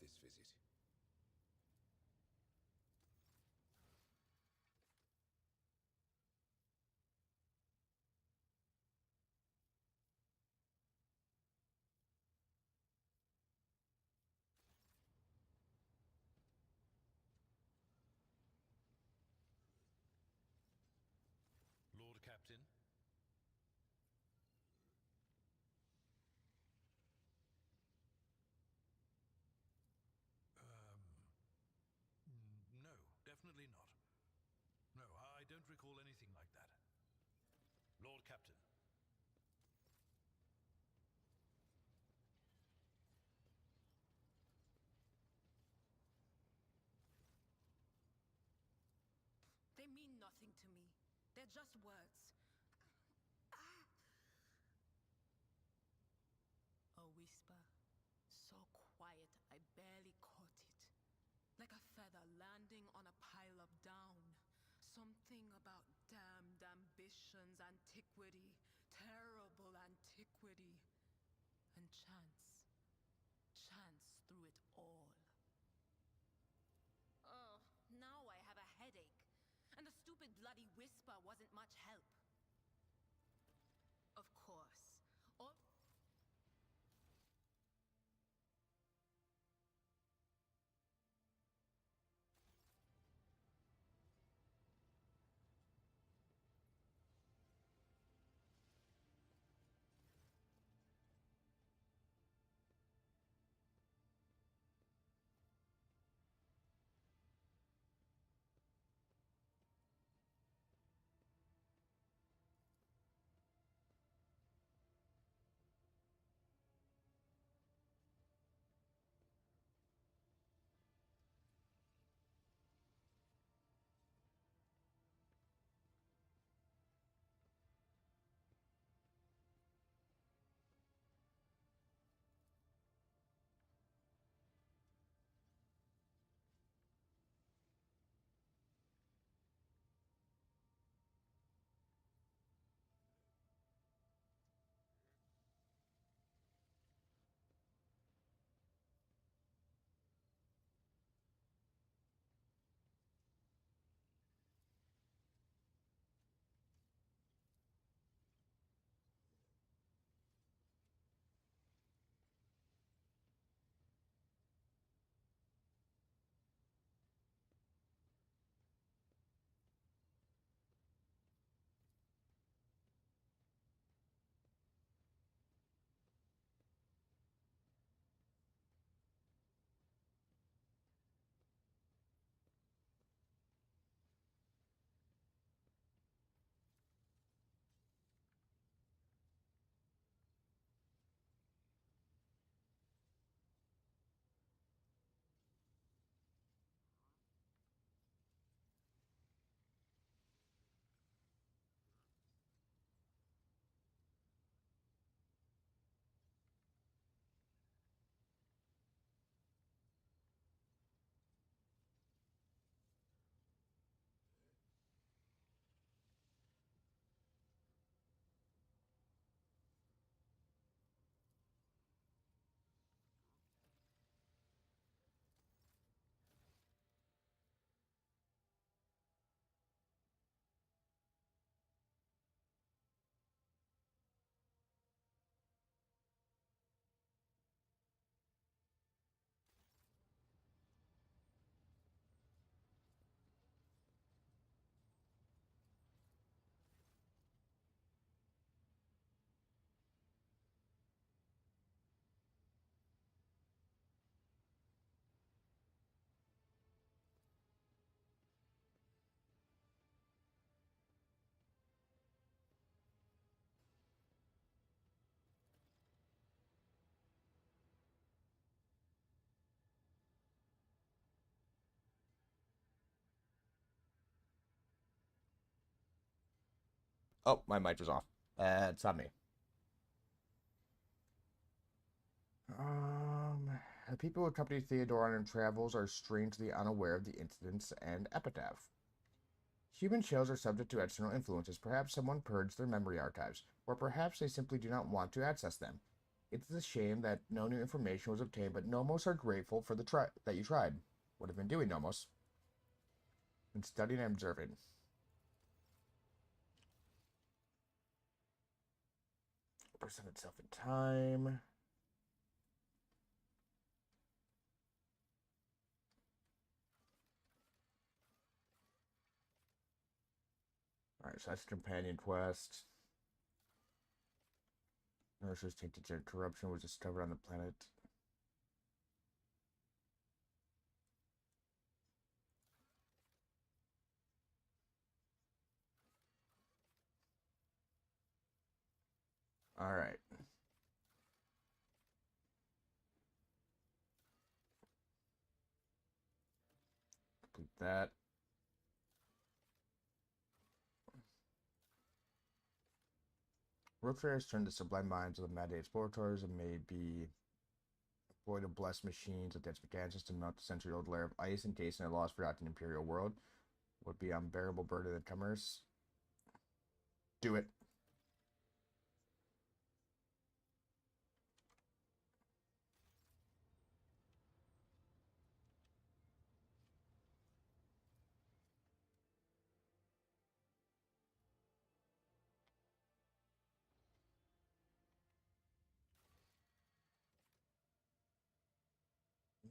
this visit? Lord Captain? No, definitely not. No, I don't recall anything like that. Lord Captain. They mean nothing to me. They're just words. A whisper. So quiet, I barely caught it. Like a feather landing on a pile of down. Something about damned ambitions, antiquity, terrible antiquity. And chance. Chance through it all. Oh, now I have a headache. And the stupid bloody whisper wasn't much help. Of course. All... Oh, my mic was off. It's not me. The people who accompany Theodore on her travels are strangely unaware of the incidents and epitaph. Human shells are subject to external influences. Perhaps someone purged their memory archives, or perhaps they simply do not want to access them. It's a shame that no new information was obtained, but Nomos are grateful for that you tried. What have you been doing, Nomos? Been studying and observing. Present itself in time. Alright, so that's companion quest. Nurse's tainted corruption was discovered on the planet. Alright. Complete that. World Fair has turned the sublime minds of the mad explorators and may be void of blessed machines of dense mechanics to melt the century-old layer of ice encased in a lost, forgotten imperial world. Would be unbearable burden of commerce. Do it.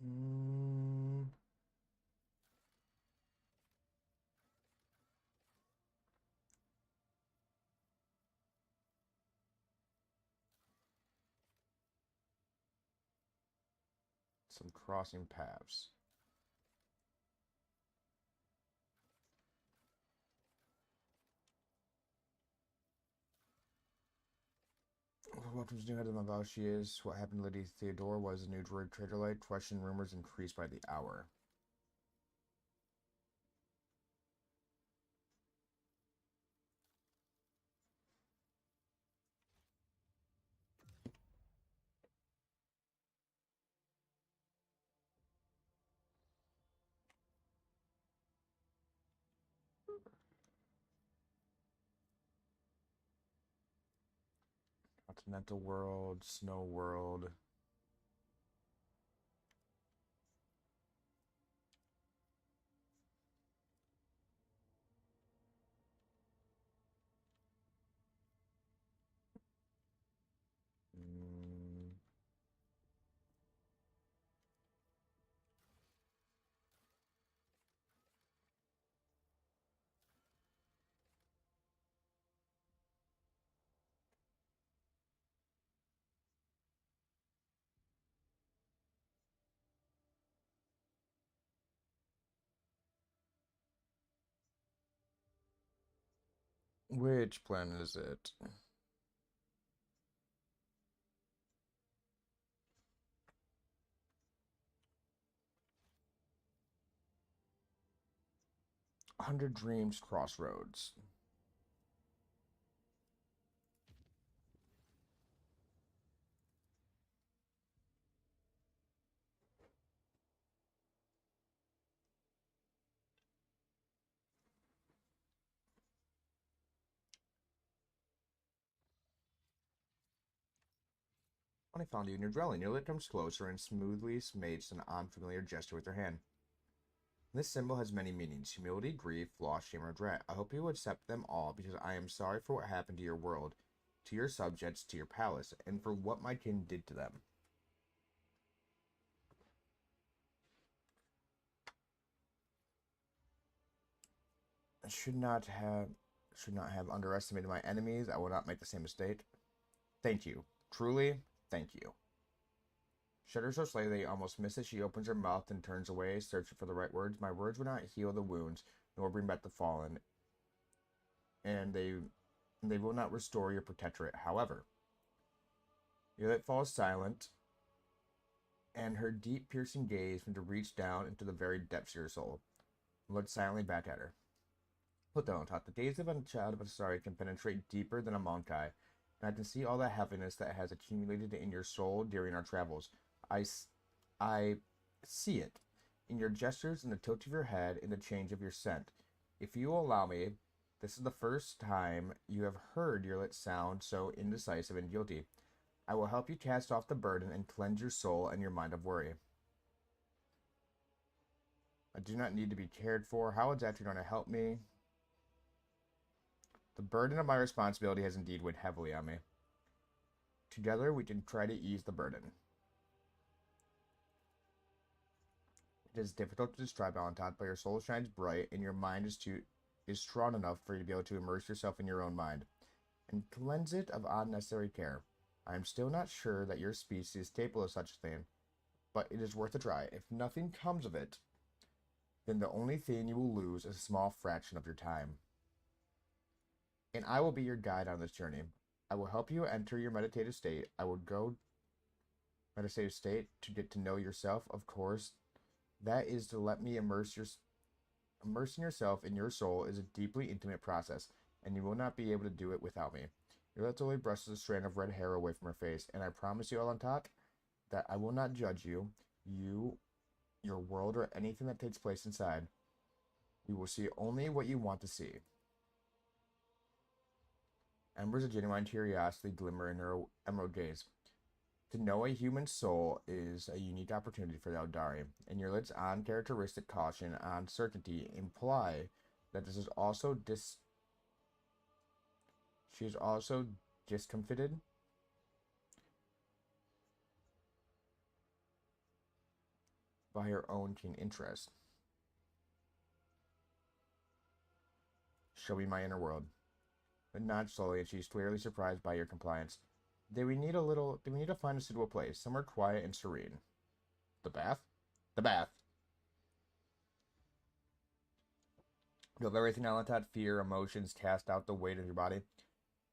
Mm. Some crossing paths. What was new head of Mavashi is what happened to Lady Theodore was a new droid trader light. Question rumors increased by the hour. Continental world, snow world. Mm. Which planet is it? Hundred Dreams Crossroads. When I found you in your dwelling, your lip comes closer and smoothly makes an unfamiliar gesture with her hand. This symbol has many meanings: humility, grief, loss, shame, or regret. I hope you will accept them all because I am sorry for what happened to your world, to your subjects, to your palace, and for what my kin did to them. I should not have underestimated my enemies. I will not make the same mistake. Thank you. Truly, thank you. Shudders so slightly they almost miss it. She opens her mouth and turns away, searching for the right words. My words will not heal the wounds, nor bring back the fallen, and they will not restore your protectorate. However, Violet falls silent, and her deep, piercing gaze seems to reach down into the very depths of your soul. Looked silently back at her. Hotontat, the gaze of a child of a Asari can penetrate deeper than a Monkai, and I can see all the heaviness that has accumulated in your soul during our travels. I see it in your gestures, in the tilt of your head, in the change of your scent. If you will allow me, this is the first time you have heard your lips sound so indecisive and guilty. I will help you cast off the burden and cleanse your soul and your mind of worry. I do not need to be cared for. How is that going to help me? The burden of my responsibility has indeed weighed heavily on me. Together, we can try to ease the burden. It is difficult to describe, Alantot, but your soul shines bright, and your mind is strong enough for you to be able to immerse yourself in your own mind, and cleanse it of unnecessary care. I am still not sure that your species is capable of such a thing, but it is worth a try. If nothing comes of it, then the only thing you will lose is a small fraction of your time. And I will be your guide on this journey. I will help you enter your meditative state. I will go meditative state to get to know yourself, of course. That is to let me immersing yourself in your soul is a deeply intimate process, and you will not be able to do it without me. Yolitoli brushes a strand of red hair away from her face, and I promise you, Alantot, that I will not judge you, your world, or anything that takes place inside. We will see only what you want to see. Embers of genuine curiosity glimmer in her emerald gaze. To know a human soul is a unique opportunity for the Aeldari, and your lid's uncharacteristic caution and certainty imply that this is also she is also discomfited by her own keen interest. Show me my inner world. But nods slowly, and she's clearly surprised by your compliance. Do we need to find a suitable place, somewhere quiet and serene? The bath? The bath. You have everything, Alantot. Fear, emotions, cast out the weight of your body.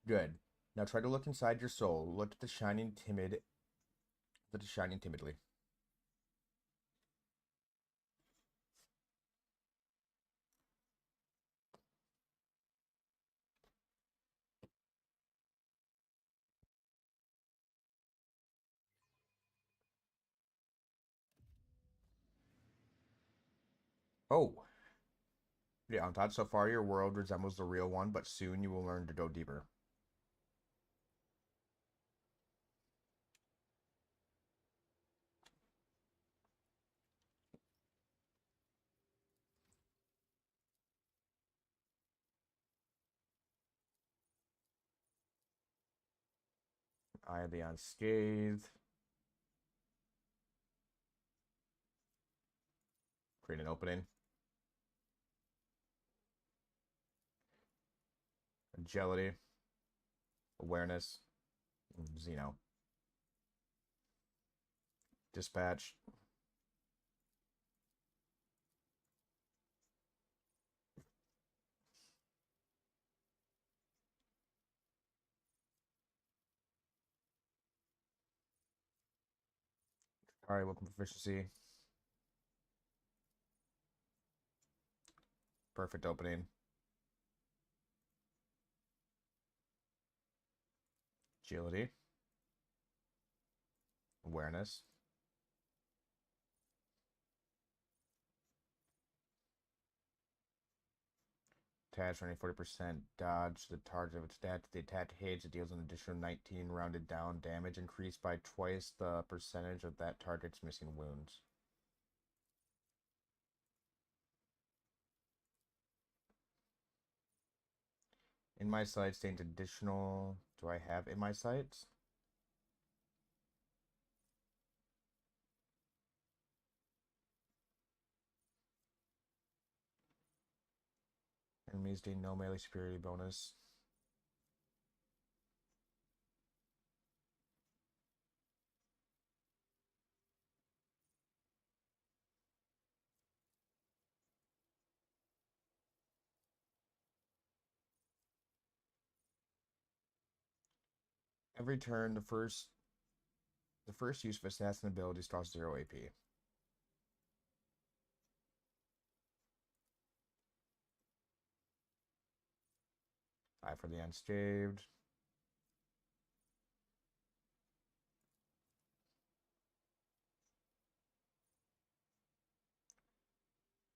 Good. Now try to look inside your soul. Look at the shining timidly. Oh. Yeah, Alantot, so far your world resembles the real one, but soon you will learn to go deeper. Eye of the Unscathed. Create an opening. Agility. Awareness. Xeno. Dispatch. Alright, weapon proficiency. Perfect opening. Agility. Awareness. Attach running 40% dodge the target of its stat. The attack hits, it deals an additional 19 rounded down damage, increased by twice the percentage of that target's missing wounds. In my sights, gains additional. Do I have in my sights? Enemies gain no melee superiority bonus. Every turn, the first use of assassin abilities costs 0 AP. Eye for the Unscathed.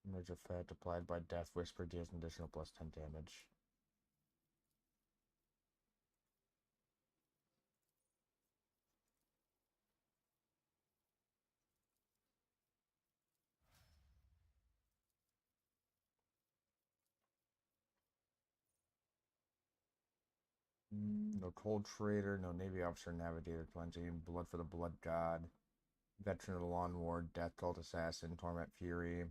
Merge effect applied by Death Whisper deals an additional plus 10 damage. No cold trader, no navy officer, navigator, cleansing, blood for the blood god, veteran of the lawn war, death cult assassin, torment fury.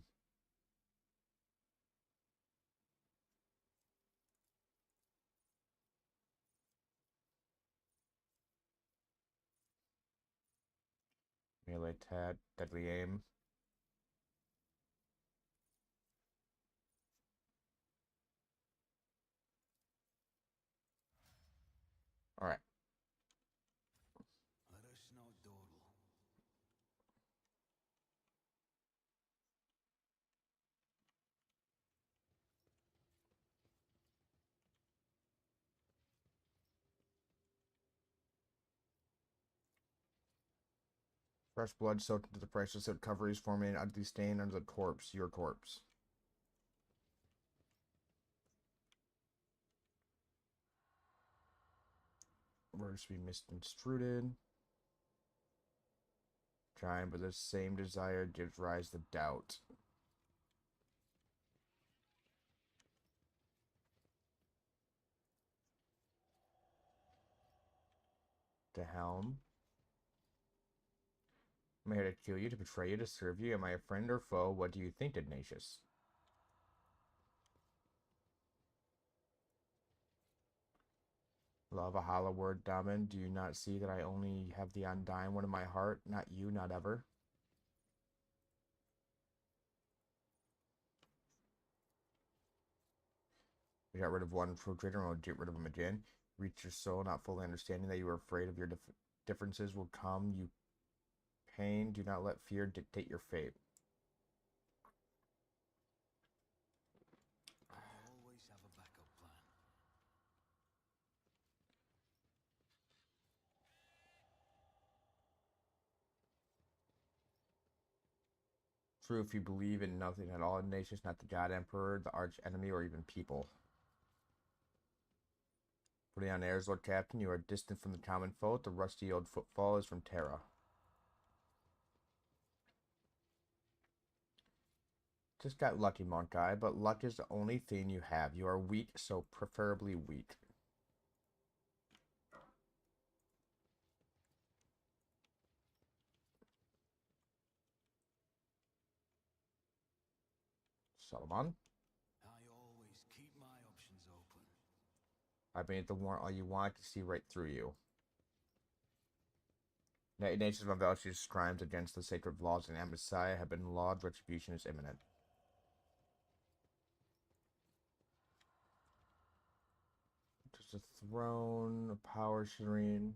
Melee attack, deadly aim. Alright. Fresh blood soaked into the priceless recoveries, forming an ugly stain under the corpse, your corpse. Words to be misconstrued. Trying, but the same desire gives rise to doubt. To helm. Am I here to kill you, to betray you, to serve you? Am I a friend or foe? What do you think, Ignatius? Love, a hollow word, Daman. Do you not see that I only have the undying one in my heart? Not you, not ever. We got rid of one traitor and we'll get rid of him again. Reach your soul, not fully understanding that you are afraid of your differences will come. You pain. Do not let fear dictate your fate. Always have a backup plan. True if you believe in nothing at all in nations, not the God Emperor, the arch enemy, or even people. Putting on airs, Lord Captain, you are distant from the common foe. The rusty old footfall is from Terra. Just got lucky, Monk Eye, but luck is the only thing you have. You are weak, so preferably weak. Solomon. I always keep my options open. I've made the warrant all you want to see right through you. Nations of Valchi's crimes against the sacred laws and Messiah have been lawed. Retribution is imminent. Just a throne, a power serene.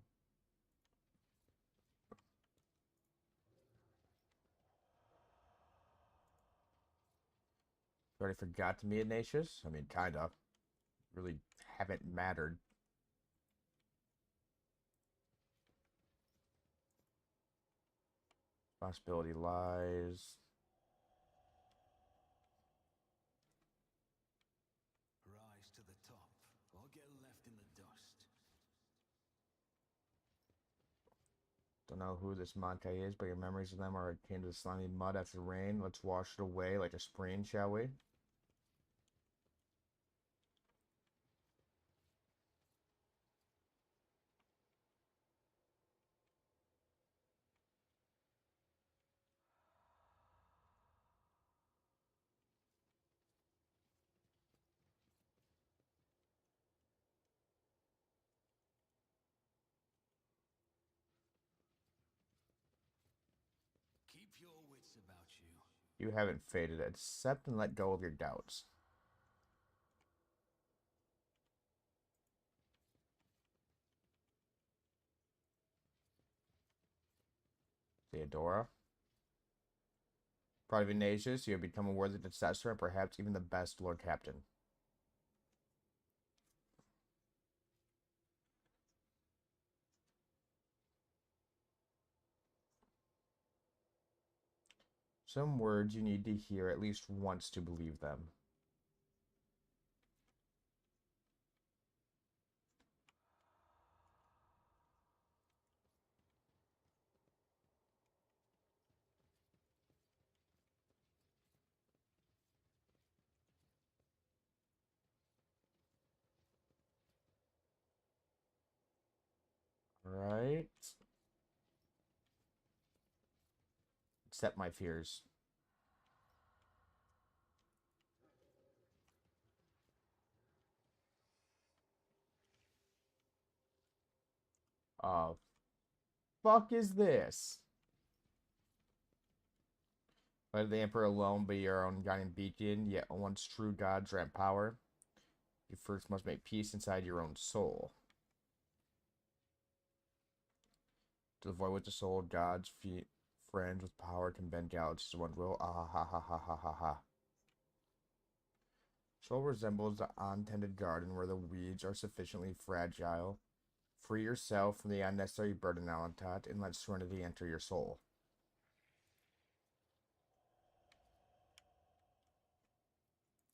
You already forgot to me, Ignatius? I mean, kinda. Really haven't mattered. Responsibility lies. Rise to the top, or get left in the dust. Don't know who this Monkai is, but your memories of them are akin to the slimy mud after rain. Let's wash it away like a spring, shall we? Keep your wits about you. You haven't faded. Accept and let go of your doubts. Theodora. Proud of Ignatius, you have become a worthy successor and perhaps even the best Lord Captain. Some words you need to hear at least once to believe them. right? Accept my fears. Fuck is this? Let the Emperor alone be your own guiding beacon, yet once true gods grant power, you first must make peace inside your own soul. To avoid with the soul, gods, friends with power can bend galaxies to one will. Ah ha ha ha ha ha ha. Soul resembles the untended garden where the weeds are sufficiently fragile. Free yourself from the unnecessary burden, Alantat, and let serenity enter your soul.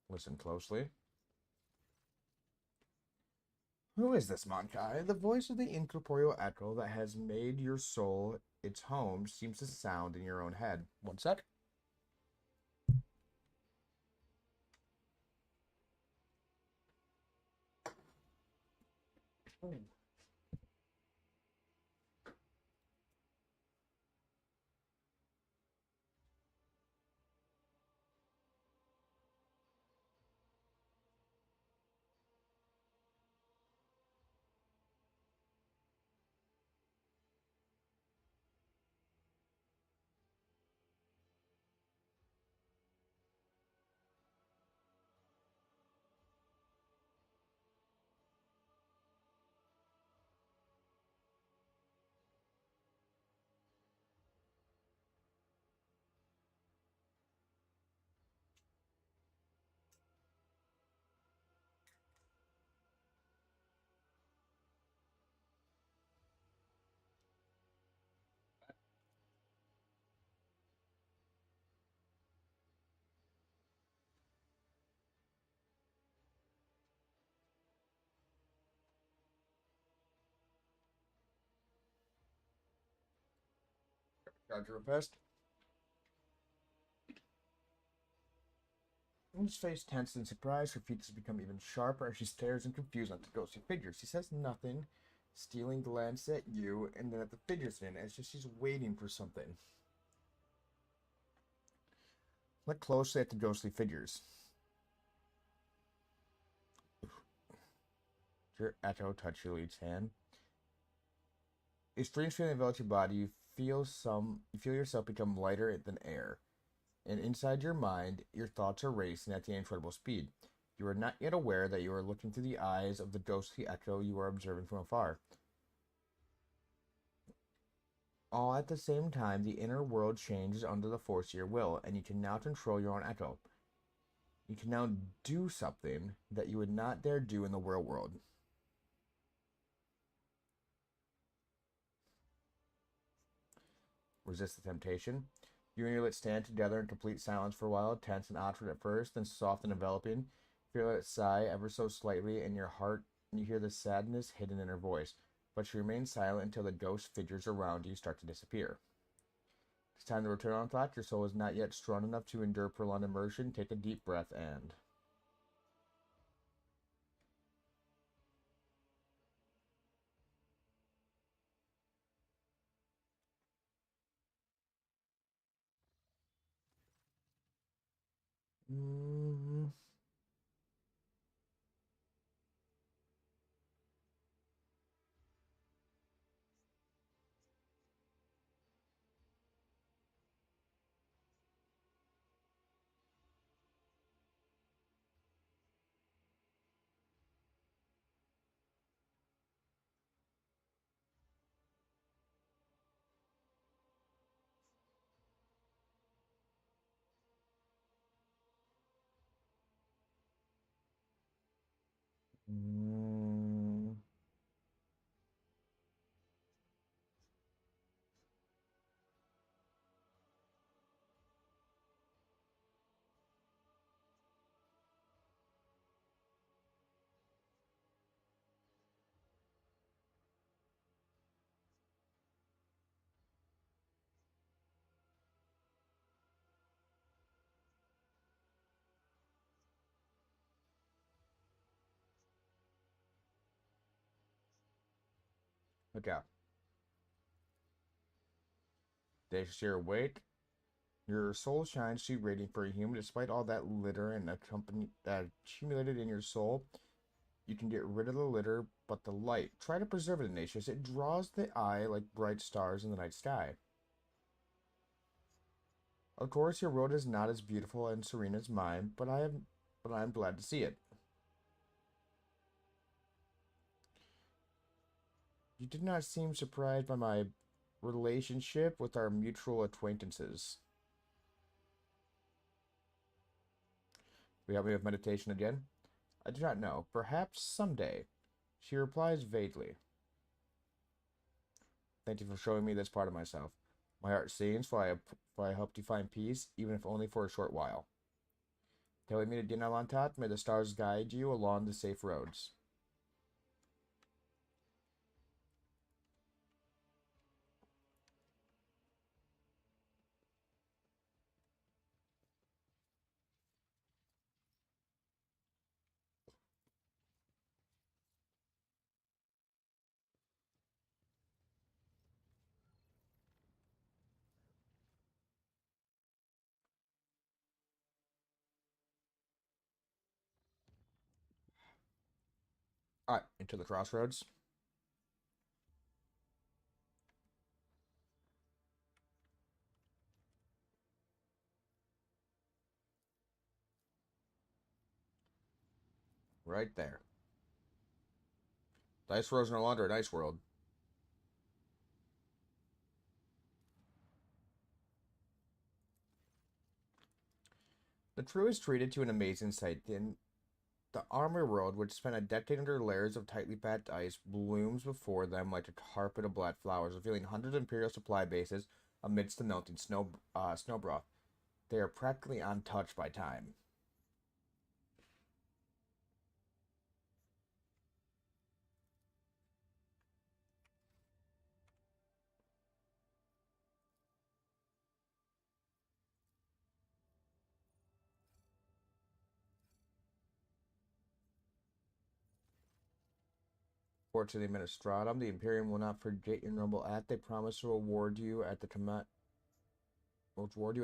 Listen closely. Who is this, Monkai? The voice of the incorporeal echo that has made your soul its home seems to sound in your own head. One sec. Got your request. His face tense in surprise, her features become even sharper as she stares in confusion at the ghostly figure. She says nothing, stealing glance at you and then at the figures in, as if she's waiting for something. Look closely at the ghostly figures. Your echo touch your lead's hand. A strange feeling envelops your body. You feel yourself become lighter than air. And inside your mind, your thoughts are racing at an incredible speed. You are not yet aware that you are looking through the eyes of the ghostly echo you are observing from afar. All at the same time, the inner world changes under the force of your will, and you can now control your own echo. You can now do something that you would not dare do in the real world. Resist the temptation. You and your lit stand together in complete silence for a while, tense and awkward at first, then soft and enveloping. Feel it sigh ever so slightly in your heart, and you hear the sadness hidden in her voice. But she remains silent until the ghost figures around you start to disappear. It's time to return on thought. Your soul is not yet strong enough to endure prolonged immersion. Take a deep breath and... Okay. The sheer weight. Your soul shines too radiant for a human. Despite all that litter and accumulated in your soul, you can get rid of the litter, but the light. Try to preserve it, Ignatius. It draws the eye like bright stars in the night sky. Of course, your world is not as beautiful and serene as mine, but I am glad to see it. You did not seem surprised by my relationship with our mutual acquaintances. Will you help me with meditation again? I do not know. Perhaps someday. She replies vaguely. Thank you for showing me this part of myself. My heart sings, for I helped you find peace, even if only for a short while. Till we meet again, Alantat, may the stars guide you along the safe roads. Alright, into the crossroads. Right there. Dice World is no longer a Dice World. The crew is treated to an amazing sight. The armor world, which spent a decade under layers of tightly packed ice, blooms before them like a carpet of black flowers, revealing hundreds of Imperial supply bases amidst the melting snow broth. They are practically untouched by time. Report to the Administratum. The Imperium will not forget your noble act. They promise to reward you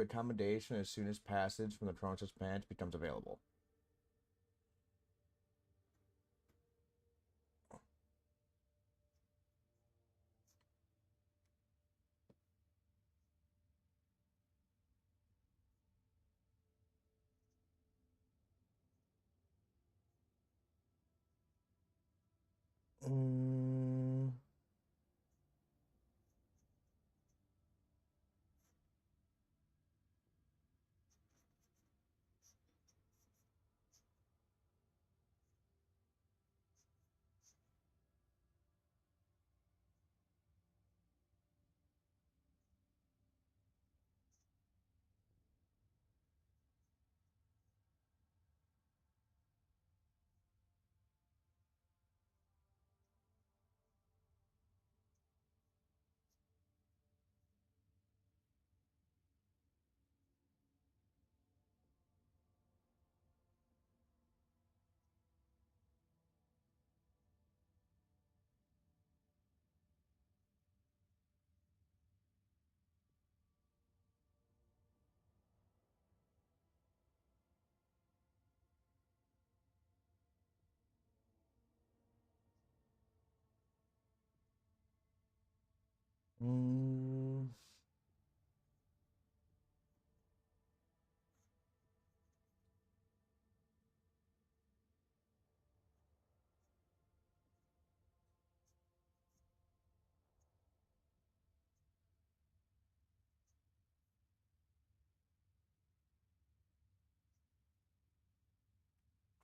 accommodation as soon as passage from the Tronus Pant becomes available.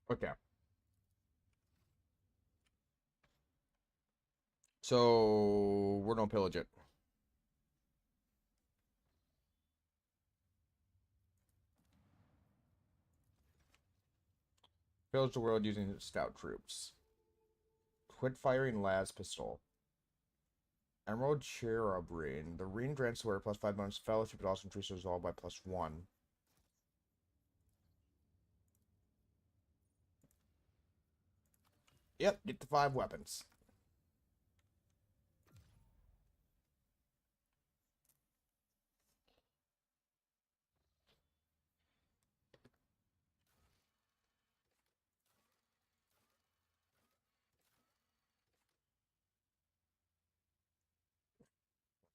Okay. So, we're gonna pillage it. Pillage the world using scout troops. Quit firing Laz pistol. Emerald Cherub Ring. The ring grants the wearer +5 bonus fellowship, but also increases resolve by +1. Yep, get the 5 weapons.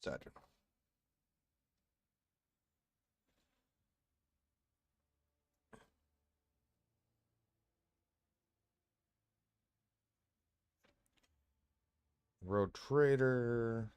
Saturn. Road Trader.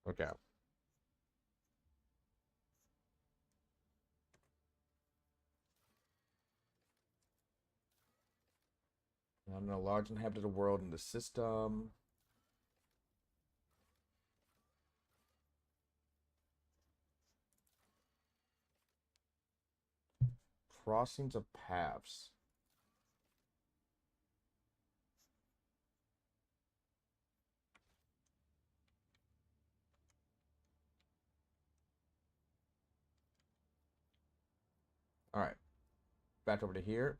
Okay. I'm in a large inhabited world in the system. Crossings of paths. All right. Back over to here.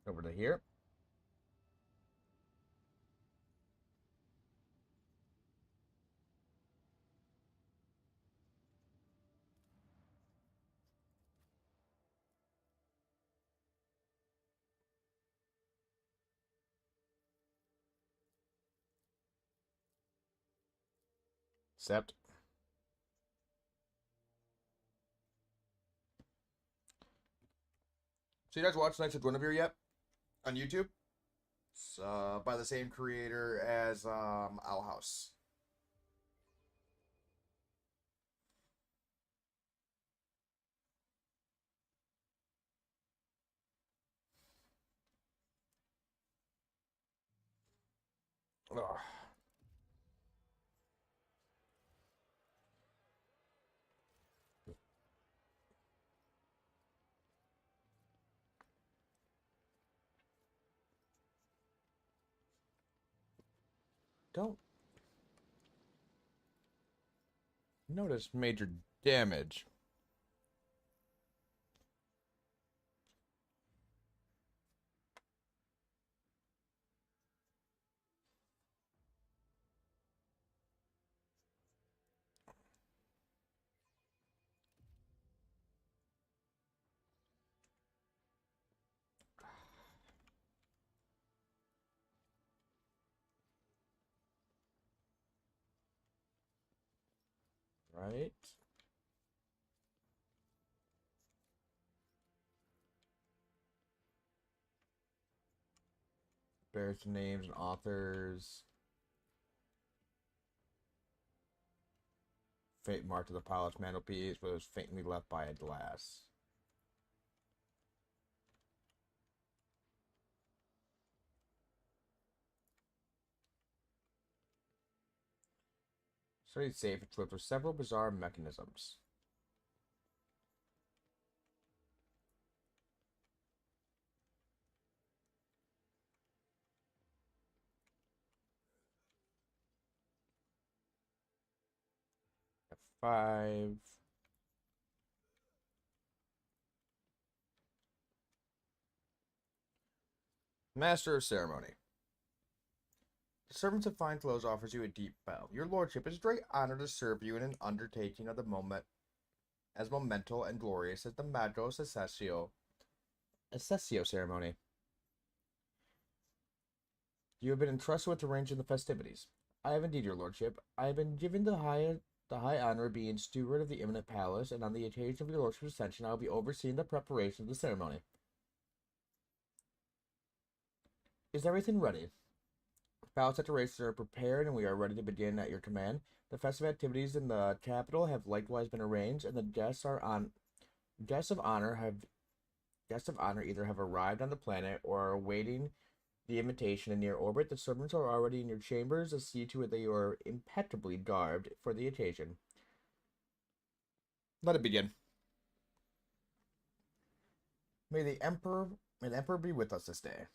Over to here. Accept. So you guys watch Knights of Guinevere yet? On YouTube? It's by the same creator as Owl House. Ugh. Don't notice major damage. Right? Bears names and authors. Fate marked to the polished mantelpiece, but it was faintly left by a glass. Studied safe equipped with several bizarre mechanisms. F5. Master of Ceremony. The Servants of Fine Clothes offers you a deep bow. Your lordship, it is a great honor to serve you in an undertaking of the moment as monumental and glorious as the Magos Accessio ceremony. You have been entrusted with arranging the festivities. I have indeed, your lordship. I have been given the high honor of being steward of the imminent palace, and on the occasion of your lordship's ascension, I will be overseeing the preparation of the ceremony. Is everything ready? Palace decorations are prepared, and we are ready to begin at your command. The festive activities in the capital have likewise been arranged, and the guests of honor either have arrived on the planet or are awaiting the invitation in near orbit. The servants are already in your chambers to see to it that you are impeccably garbed for the occasion. Let it begin. May the Emperor be with us this day.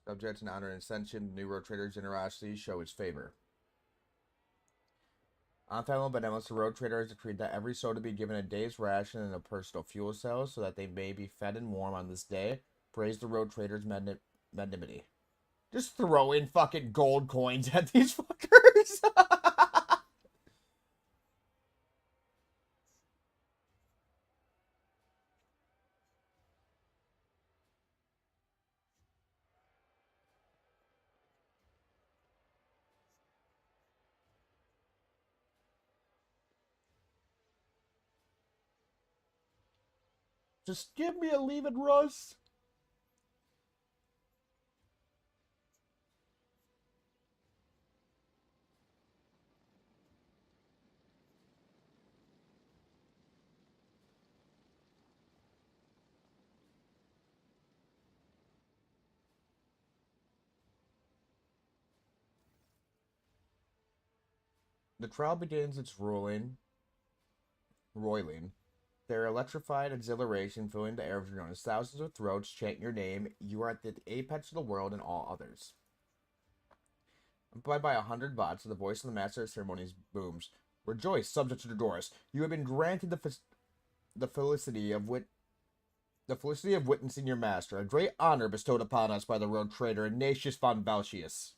Subject in honor and ascension, New Road Trader's generosity show its favor. On Family Benevolence, the Road Trader has decreed that every soul to be given a day's ration and a personal fuel cell so that they may be fed and warm on this day. Praise the Road Trader's magnanimity. Just throw in fucking gold coins at these fuckers. Just give me a leave it, Russ. The trial begins its roiling. Their electrified exhilaration filling the air of your own. Thousands of throats chant your name. You are at the apex of the world and all others. Amplified by 100 bots, the voice of the Master of Ceremonies booms. Rejoice, subjects of Dodoris. You have been granted the felicity of witnessing your master, a great honor bestowed upon us by the Road Trader Ignatius von Valsius.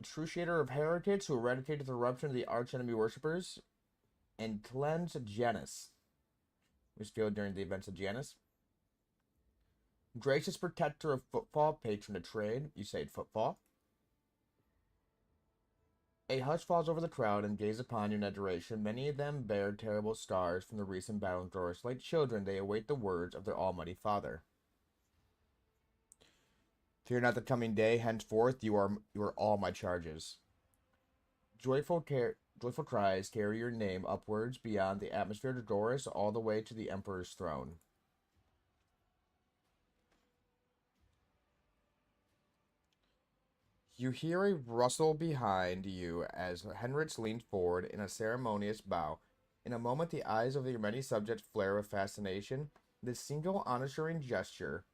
Excruciator of heretics who eradicated the corruption of the archenemy worshippers, and cleansed Janus, was killed during the events of Janus. Gracious protector of footfall, patron of trade, you say footfall. A hush falls over the crowd and gaze upon you in adoration. Many of them bear terrible scars from the recent battle in Doris. Like children, they await the words of their almighty father. Fear not the coming day. Henceforth, you are all my charges. Joyful cries carry your name upwards beyond the atmosphere of Doris, all the way to the Emperor's throne. You hear a rustle behind you as Henrich leans forward in a ceremonious bow. In a moment, the eyes of your many subjects flare with fascination. This single unassuring gesture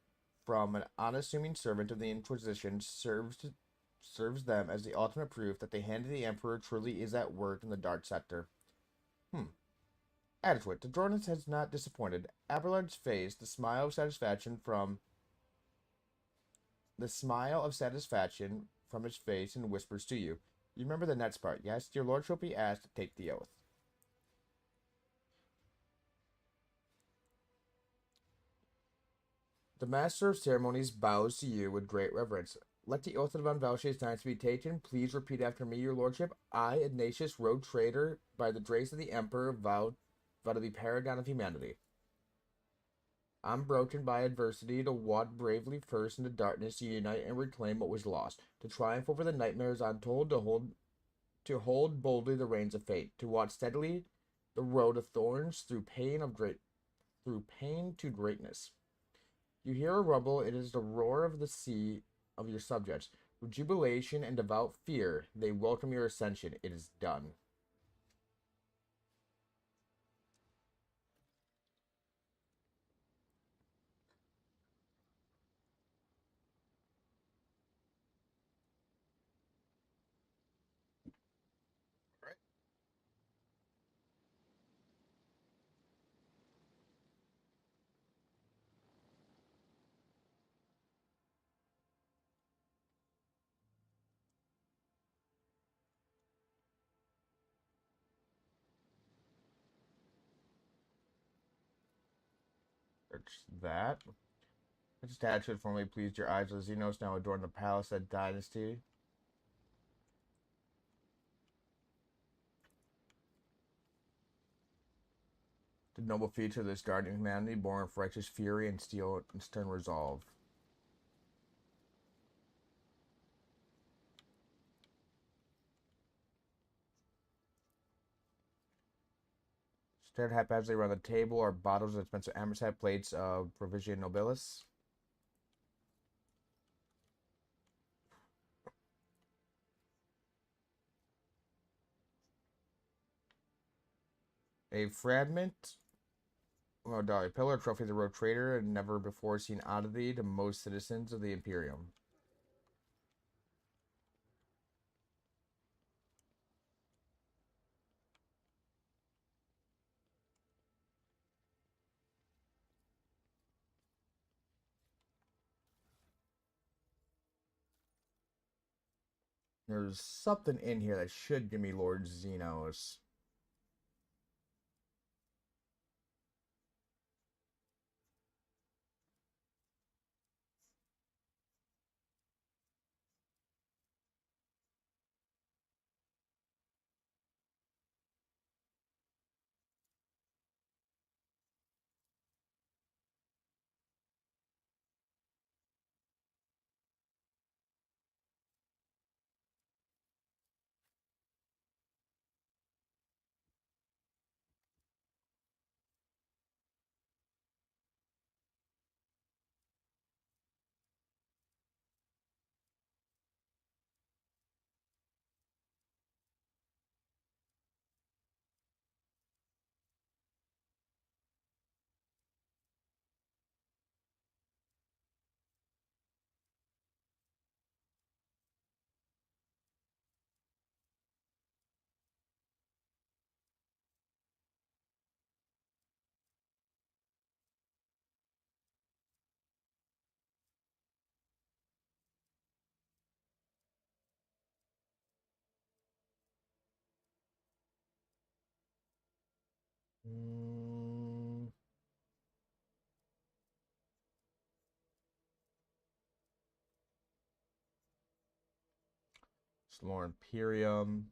from an unassuming servant of the Inquisition serves them as the ultimate proof that the hand of the Emperor truly is at work in the dark sector. Adequate. The Jordanist has not disappointed. Abelard's face, the smile of satisfaction from his face, and whispers to you. You remember the next part, yes? Your lordship will be asked to take the oath. The Master of Ceremonies bows to you with great reverence. Let the oath of von Valsius Knights be taken. Please repeat after me, your lordship. I, Ignatius, Road Trader, by the grace of the Emperor, vow to be paragon of humanity. Unbroken by adversity, to walk bravely first into darkness, to unite and reclaim what was lost, to triumph over the nightmares untold, to hold boldly the reins of fate, to walk steadily the road of thorns through pain to greatness. You hear a rumble, it is the roar of the sea of your subjects. With jubilation and devout fear, they welcome your ascension. It is done. Search that. Which statue formerly pleased your eyes as Xenos now adorn the palace at Dynasty? The noble feature of this guardian of humanity, born of righteous fury and steel and stern resolve. Stared haphazardly around the table are bottles of expensive ambersite, plates of Provision Nobilis. A fragment. Oh, a pillar trophy of the rogue trader, and never before seen oddity to most citizens of the Imperium. There's something in here that should give me Lord Xenos. Mm. Slore Imperium.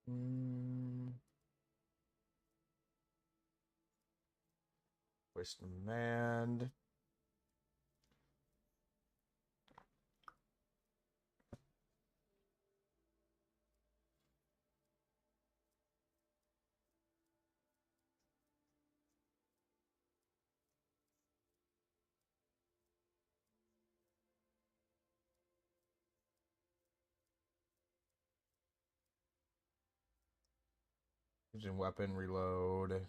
Mm. Waste Demand. Using weapon reload.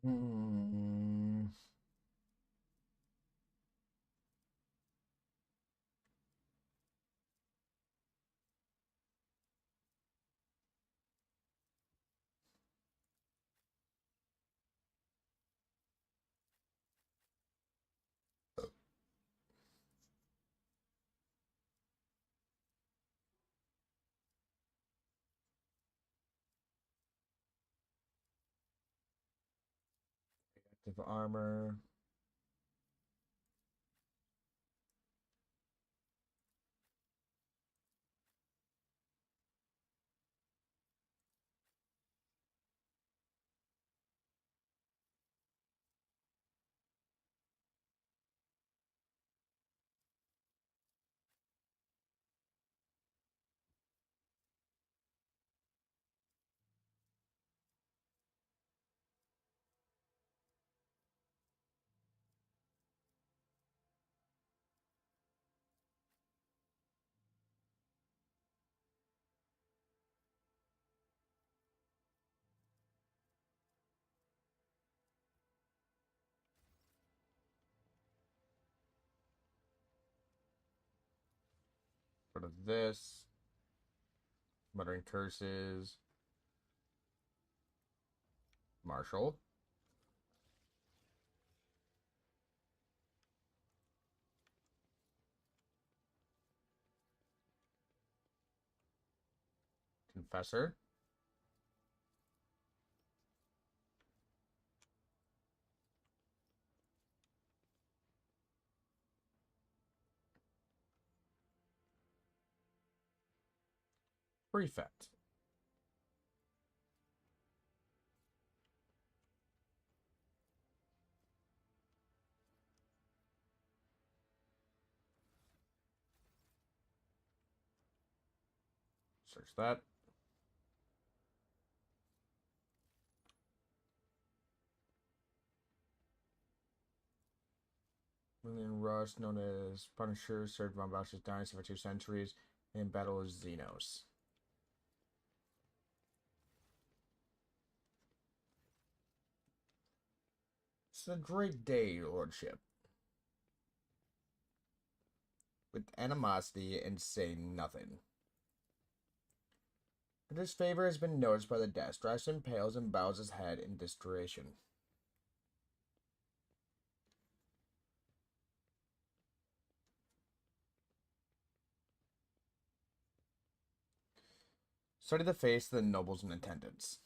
Hmm. Active armor. of this. Muttering curses. Marshall. Confessor. Prefect. Search that. Lillian Rush, known as Punisher, served Von Bausch's dynasty for 2 centuries in battle with Xenos. It's a great day, Your Lordship. With animosity and saying nothing. But his favor has been noticed by the desk. Dryston pales and bows his head in desperation. Study the face of the nobles in attendance.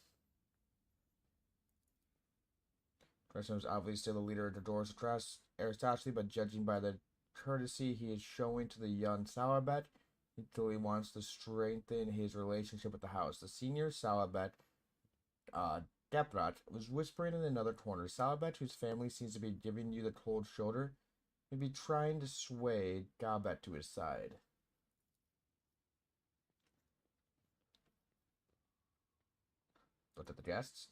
Dryston was obviously still the leader of the Doors aristocracy, but judging by the courtesy he is showing to the young Salabet, he clearly wants to strengthen his relationship with the house. The senior Salabet, Deprat, was whispering in another corner. Salabet, whose family seems to be giving you the cold shoulder, may be trying to sway Gabet to his side. Looked at the guests.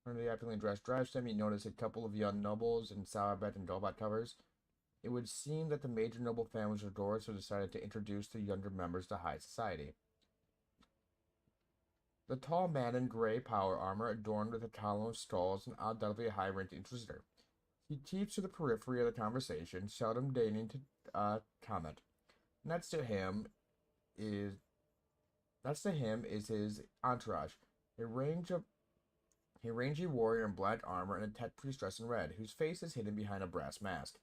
Under the aptly dressed Dryston, you notice a couple of young nobles in Salabet and Dolbat covers. It would seem that the major noble families of Doris have decided to introduce the younger members to high society. The tall man in gray power armor, adorned with a column of skulls, and undoubtedly a high-ranked inquisitor. He keeps to the periphery of the conversation, seldom deigning to comment. Next to him is his entourage, a rangy warrior in black armor and a tech priest dressed in red, whose face is hidden behind a brass mask.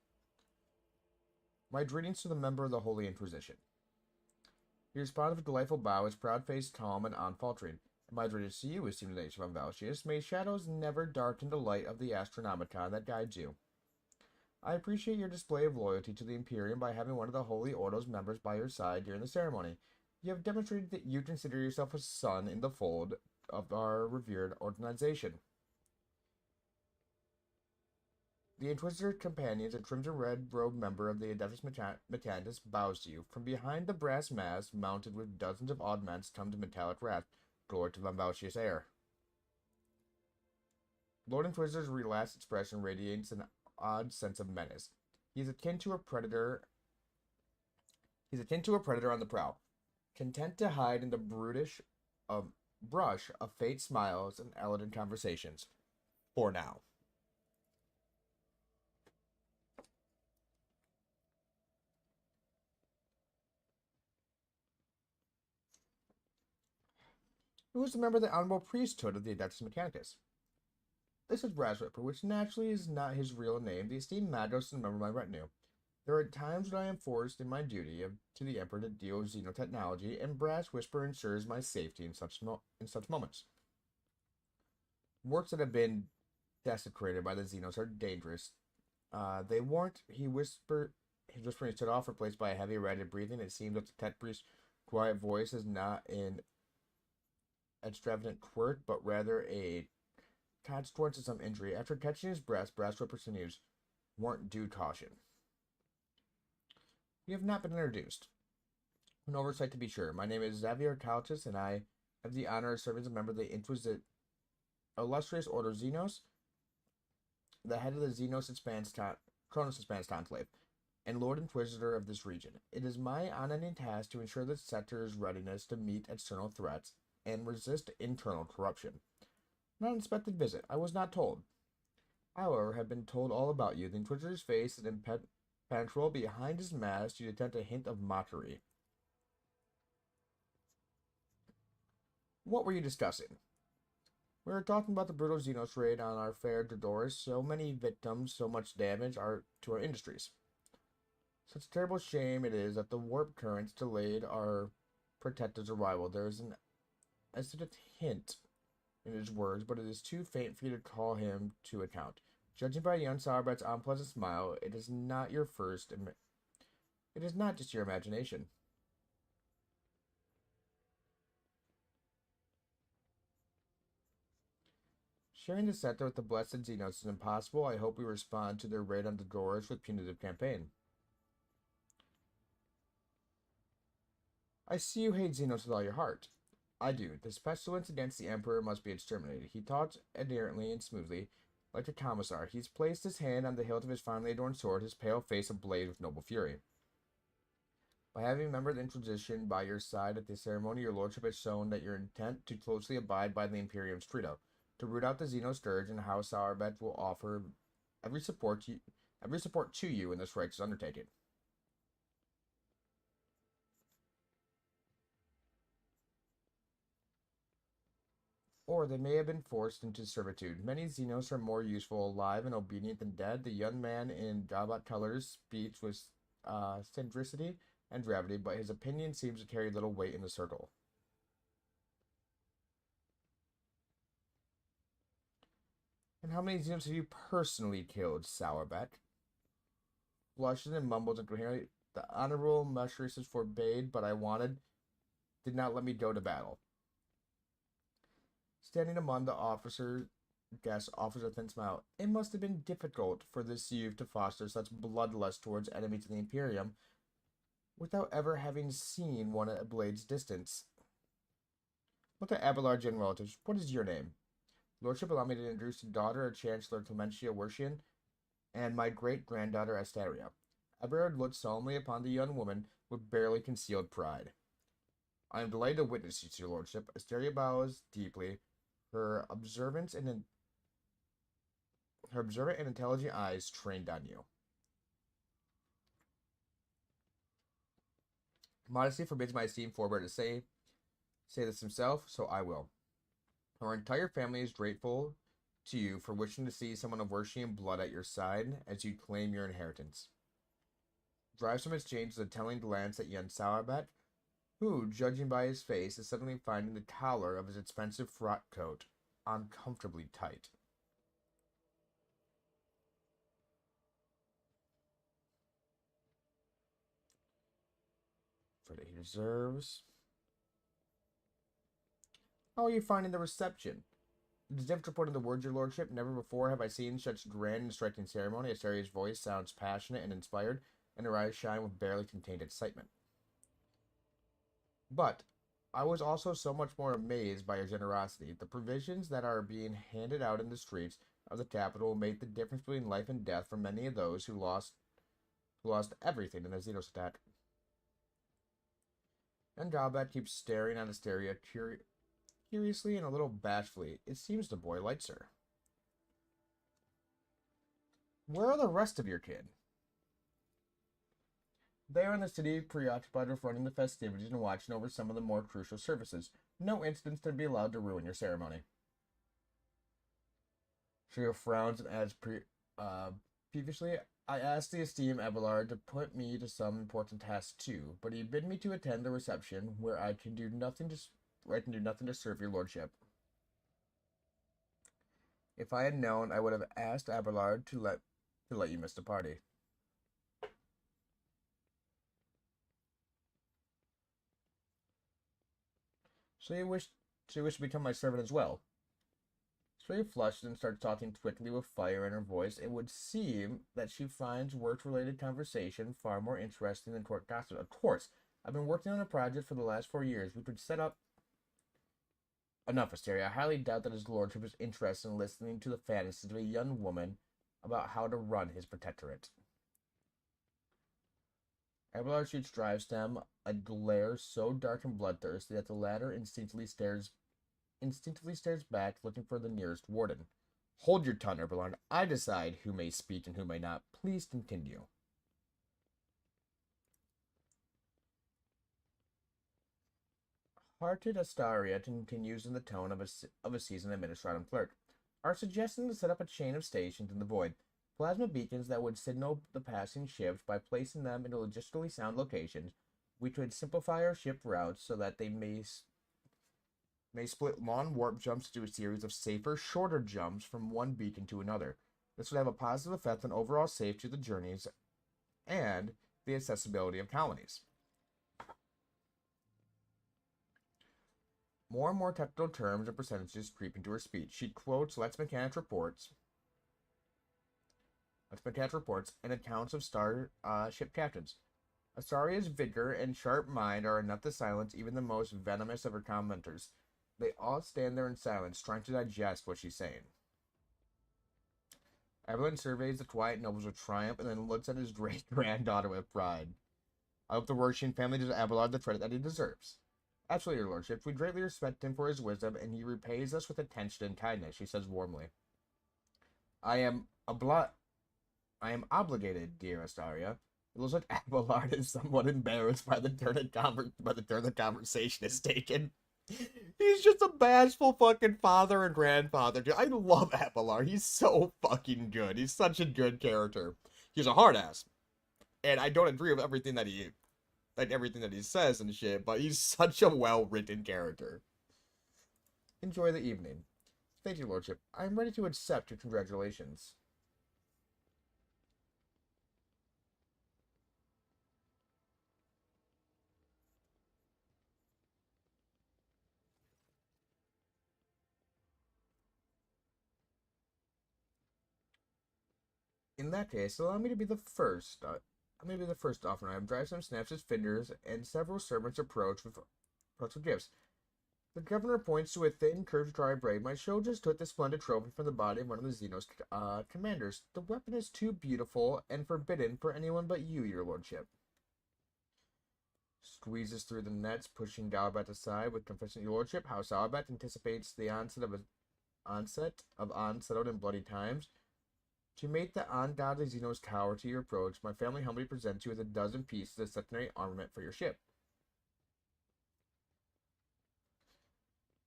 My greetings to the member of the Holy Inquisition. He responded with a delightful bow, his proud face calm and unfaltering. My greetings to you, esteemed Lady von Valsius. May shadows never darken the light of the Astronomicon that guides you. I appreciate your display of loyalty to the Imperium by having one of the Holy Ordo's members by your side during the ceremony. You have demonstrated that you consider yourself a son in the fold of our revered organization. The Inquisitor companions, a crimson-red robed member of the Adeptus Mechanicus, bows to you. From behind the brass mask, mounted with dozens of augments, comes a metallic wrath. Glory to Von Valsius heir. Lord Inquisitor's relaxed expression radiates an odd sense of menace. He is akin to a predator on the prowl, content to hide in the brutish brush of fate smiles and elegant conversations. For now. Who is a member of the honorable priesthood of the Adeptus Mechanicus? This is Brasripper, which naturally is not his real name, the esteemed Magos and member of my retinue. There are times when I am forced in my duty to the Emperor to deal with xenotechnology, and Brass Whisper ensures my safety in such moments. Works that have been desecrated by the Xenos are dangerous. They weren't, his whispering stood off, replaced by a heavy, rapid breathing. It seems that the tech priest's quiet voice is not an extravagant quirk, but rather a consequence of some injury. After catching his breath, Braswell continues, warrant due caution. You have not been introduced. An oversight to be sure. My name is Xavier Calchis, and I have the honor of serving as a member of the illustrious Order Xenos, the head of the Cronus Expanse Conclave, and Lord Inquisitor of this region. It is my unending task to ensure the sector's readiness to meet external threats and resist internal corruption. Not an unexpected visit. I was not told. I, however, have been told all about you. The Inquisitor's face is impenetrable. Behind his mask, you detect a hint of mockery. What were you discussing? We were talking about the brutal Xenos raid on our fair Dodoris. So many victims, so much damage to our industries. Such a terrible shame it is that the warp currents delayed our protector's arrival. There is an hesitant hint in his words, but it is too faint for you to call him to account. Judging by young Sauerbat's unpleasant smile, it is not it is not just your imagination. Sharing the scepter with the blessed Xenos is impossible. I hope we respond to their raid on the Dodoris with punitive campaign. I see you hate Xenos with all your heart. I do. This pestilence against the Emperor must be exterminated. He talked adherently and smoothly, like a commissar. He's placed his hand on the hilt of his finely adorned sword, his pale face ablaze with noble fury. By having remembered the Inquisition by your side at the ceremony, your lordship has shown that your intent to closely abide by the Imperium's credo, to root out the Xeno Scourge, and how Sauerbat will offer every support to you in this righteous undertaking. Or they may have been forced into servitude. Many Xenos are more useful alive and obedient than dead. The young man in Jabbat Color's speech was centricity and gravity, but his opinion seems to carry little weight in the circle. And how many Xenos have you personally killed, Sauerbat? Blushes and mumbles incoherently. The honorable Mushris forbade, but I did not let me go to battle. Standing among the guests offers a thin smile. It must have been difficult for this youth to foster such bloodlust towards enemies of the Imperium without ever having seen one at a blade's distance. Look at Abelard and relatives. What is your name? Lordship, allow me to introduce the daughter of Chancellor Clementia Wertian and my great-granddaughter Asteria. Abelard looked solemnly upon the young woman with barely concealed pride. I am delighted to witness you, your lordship. Asteria bows deeply. Her observant and intelligent eyes trained on you. Modesty forbids my esteemed forebear to say this himself, so I will. Our entire family is grateful to you for wishing to see someone of Wertian blood at your side as you claim your inheritance. Drives from exchange a telling glance at young Sauerbat, who, judging by his face, is suddenly finding the collar of his expensive frock coat uncomfortably tight. For that he deserves. How are you finding the reception? It is difficult to put in the words, your lordship. Never before have I seen such grand and striking ceremony. Asteria's voice sounds passionate and inspired, and her eyes shine with barely contained excitement. But I was also so much more amazed by your generosity. The provisions that are being handed out in the streets of the capital will make the difference between life and death for many of those who lost everything in the Xenos attack. And Jabbat keeps staring at Asteria curiously and a little bashfully. It seems the boy likes her. Where are the rest of your kin? They are in the city, preoccupied with running the festivities and watching over some of the more crucial services. No incidents to be allowed to ruin your ceremony. Trio frowns and adds peevishly, I asked the esteemed Abelard to put me to some important tasks too, but he bid me to attend the reception, where I can do nothing to serve your lordship. If I had known, I would have asked Abelard to let you miss the party. So you wish to become my servant as well? Stray flushed and starts talking quickly with fire in her voice. It would seem that she finds work-related conversation far more interesting than court gossip. Of course, I've been working on a project for the last 4 years. We could set up... Enough, Asteria. I highly doubt that his lordship is interested in listening to the fantasies of a young woman about how to run his protectorate. Abelard shoots Drivestem a glare so dark and bloodthirsty that the latter instinctively stares back, looking for the nearest warden. Hold your tongue, Abelard. I decide who may speak and who may not. Please continue. departed Astaria continues in the tone of a seasoned administrative clerk. Our suggestion to set up a chain of stations in the void, plasma beacons that would signal the passing ships by placing them in logistically sound locations. We could simplify our ship routes so that they may split long warp jumps to a series of safer, shorter jumps from one beacon to another. This would have a positive effect on overall safety of the journeys and the accessibility of colonies. More and more technical terms and percentages creep into her speech. She quotes Lex Mechanics reports and accounts of starship captains. Astaria's vigor and sharp mind are enough to silence even the most venomous of her commenters. They all stand there in silence, trying to digest what she's saying. Evelyn surveys the quiet nobles with triumph and then looks at his great-granddaughter with pride. I hope the Worshing family does Abelard the credit that he deserves. Absolutely, your lordship. We greatly respect him for his wisdom, and he repays us with attention and kindness, she says warmly. I am obligated, dear Astaria. It looks like Abelard is somewhat embarrassed by the turn the conversation is taken. He's just a bashful fucking father and grandfather. Dude, I love Abelard. He's so fucking good. He's such a good character. He's a hard ass. And I don't agree with everything that he says and shit, but he's such a well-written character. Enjoy the evening. Thank you, lordship. I am ready to accept your congratulations. In that case, allow me to be the first. Offer. I drive some snaps as fingers, and several servants approach with gifts. The governor points to a thin, curved dry blade. My soldiers took the splendid trophy from the body of one of the Xenos commanders. The weapon is too beautiful and forbidden for anyone but you, your lordship. Squeezes through the nets, pushing Galabat aside with confessing, your lordship, how Salabat anticipates the onset of unsettled and bloody times. To make the ungodly Xenos cower to your approach, my family humbly presents you with a dozen pieces of secondary armament for your ship.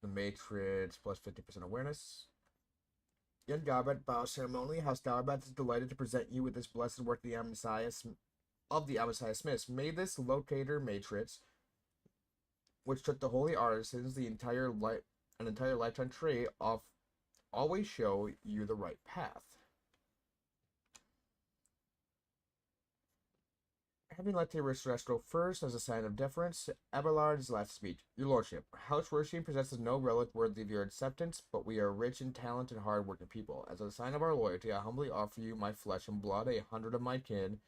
The Matrix plus 50% awareness. Young Galabat bows ceremonially. House Galabat is delighted to present you with this blessed work of the Amasiah Smiths. May this locator matrix, which took the holy artisans an entire lifetime trade off, always show you the right path. Having let the aristocrats go first as a sign of deference, Abelard's last speech. Your lordship, House Worshing possesses no relic worthy of your acceptance, but we are rich in talent and hard-working people. As a sign of our loyalty, I humbly offer you my flesh and blood. 100 of my kin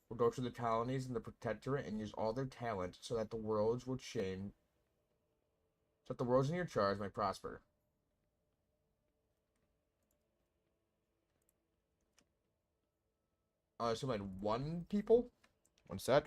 will go to the colonies in the Protectorate and use all their talent so that the worlds in your charge may prosper. So I had one people? One sec.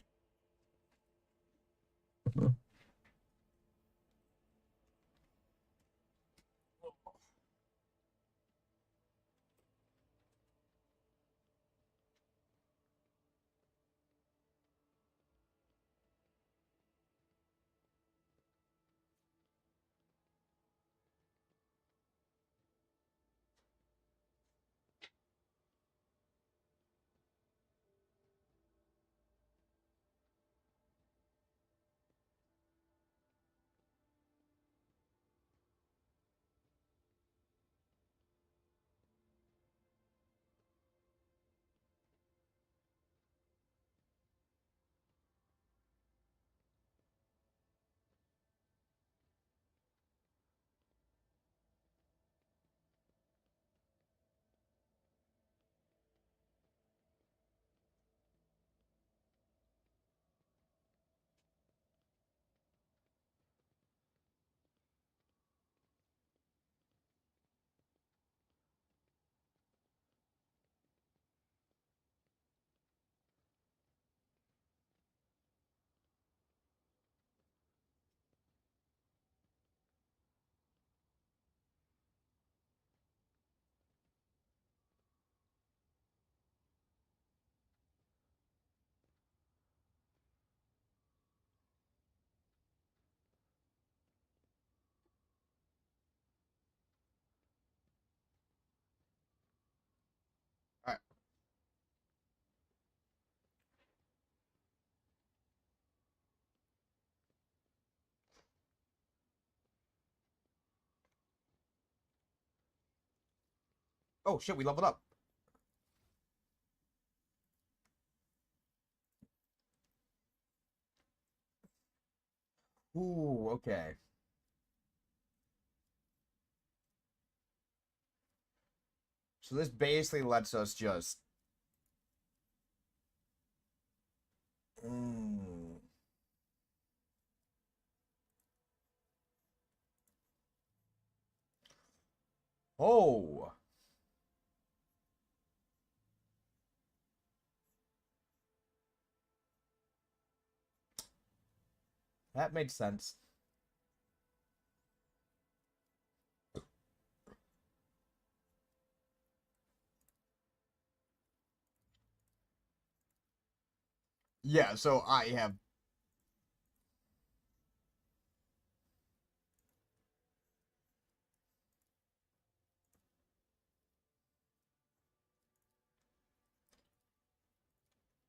Oh shit, we leveled up. Ooh, okay. So this basically lets us just... Mm. Oh. That makes sense. Yeah, so I have...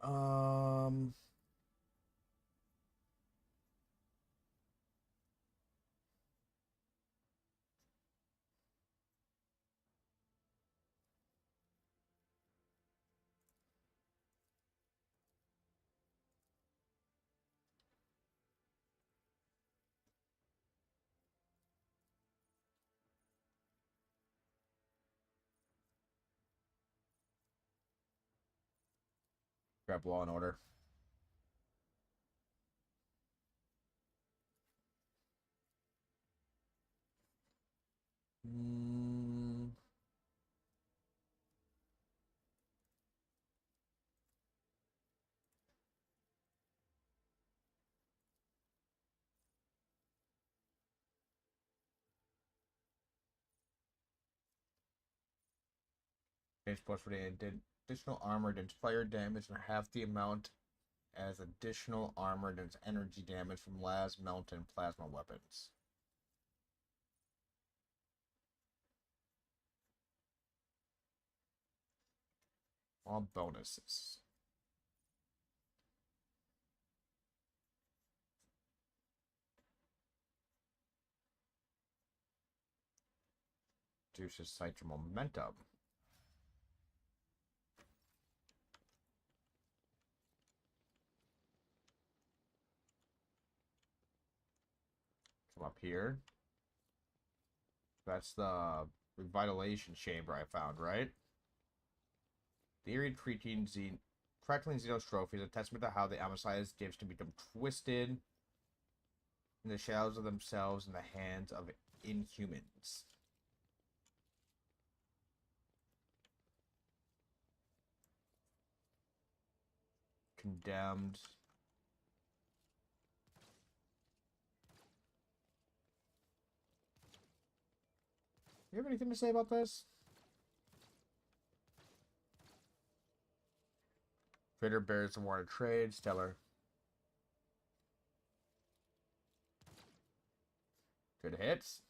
Um... Grab Law and Order. Mm. Change plus for the additional armor does fire damage and half the amount as additional armor does energy damage from las, mountain, plasma weapons. All bonuses. Reduces sight momentum. Come up here. That's the revitalization chamber I found, right? Theory treating Crackling Xenos trophy is a testament to how the Amosai's gifts can become twisted in the shadows of themselves in the hands of inhumans. Condemned. You have anything to say about this? Trader bears the warrant of trade. Stellar. Good hits.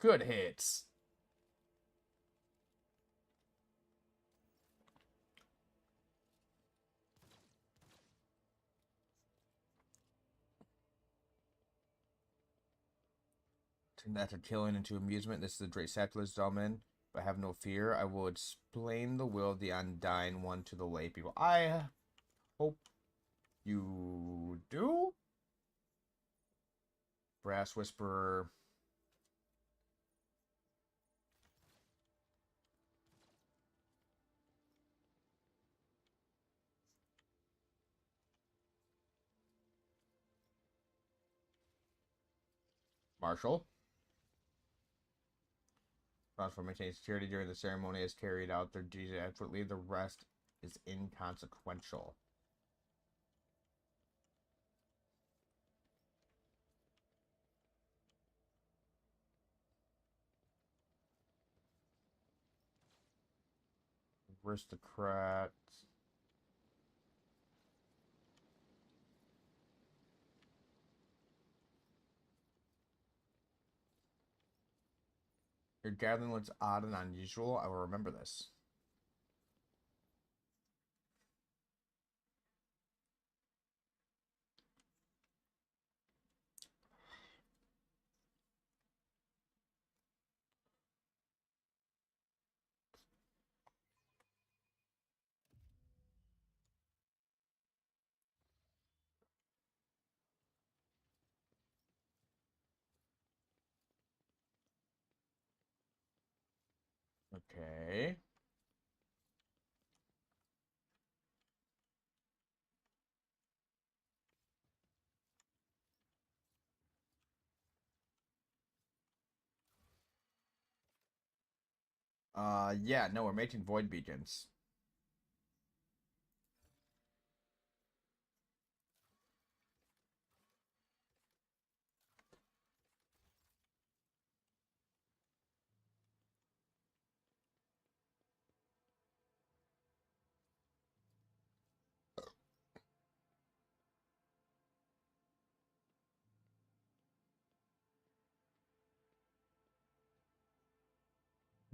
Good hits. Turn that to killing into amusement. This is the Drake Sackler's domain. But have no fear. I will explain the will of the Undying One to the lay people. I hope you do. Brass Whisperer. Marshall. For maintaining security during the ceremony has carried out their duties adequately. The rest is inconsequential. Aristocrat. Your gathering looks odd and unusual. I will remember this. Okay. Yeah, no, we're making void beacons.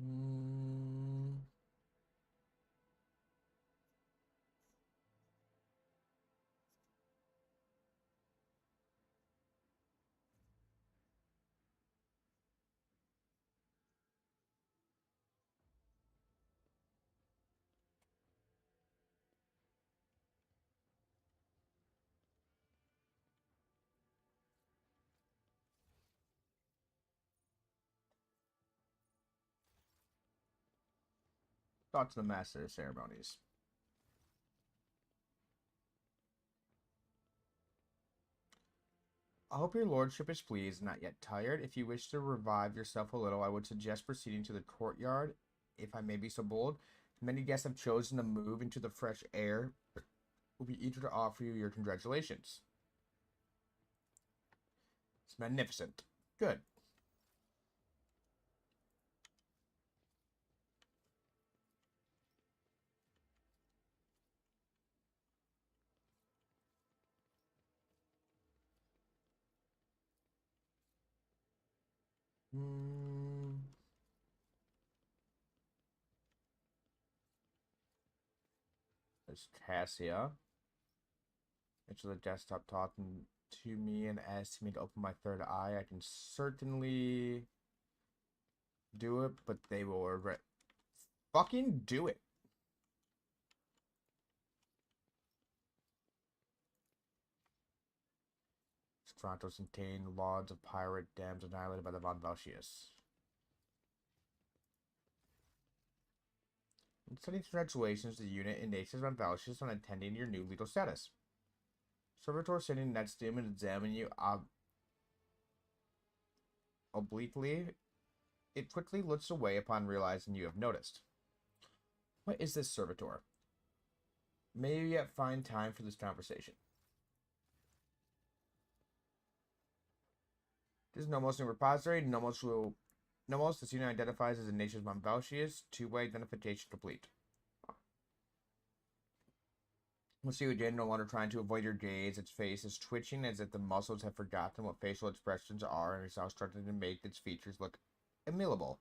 Mm. Talk to the master of ceremonies. I hope your lordship is pleased, not yet tired. If you wish to revive yourself a little, I would suggest proceeding to the courtyard, if I may be so bold. Many guests have chosen to move into the fresh air. We'll be eager to offer you your congratulations. It's magnificent. Good. Hmm. There's Cassia. Into the desktop talking to me and asking me to open my third eye. I can certainly do it, but they will regret. Fucking do it. Strontos contain logs of pirate dams annihilated by the Von Valsius. Sending congratulations to the unit in Nations Von Valsius on attending your new legal status. Servitor sending next to him and examining you obliquely. It quickly looks away upon realizing you have noticed. What is this, Servitor? May you yet find time for this conversation. This is Nomos new repository. Nomos, this unit identifies as a Nations Von Valsius. Two-way identification complete. We'll see you again, no longer trying to avoid your gaze. Its face is twitching as if the muscles have forgotten what facial expressions are and is now starting to make its features look immutable.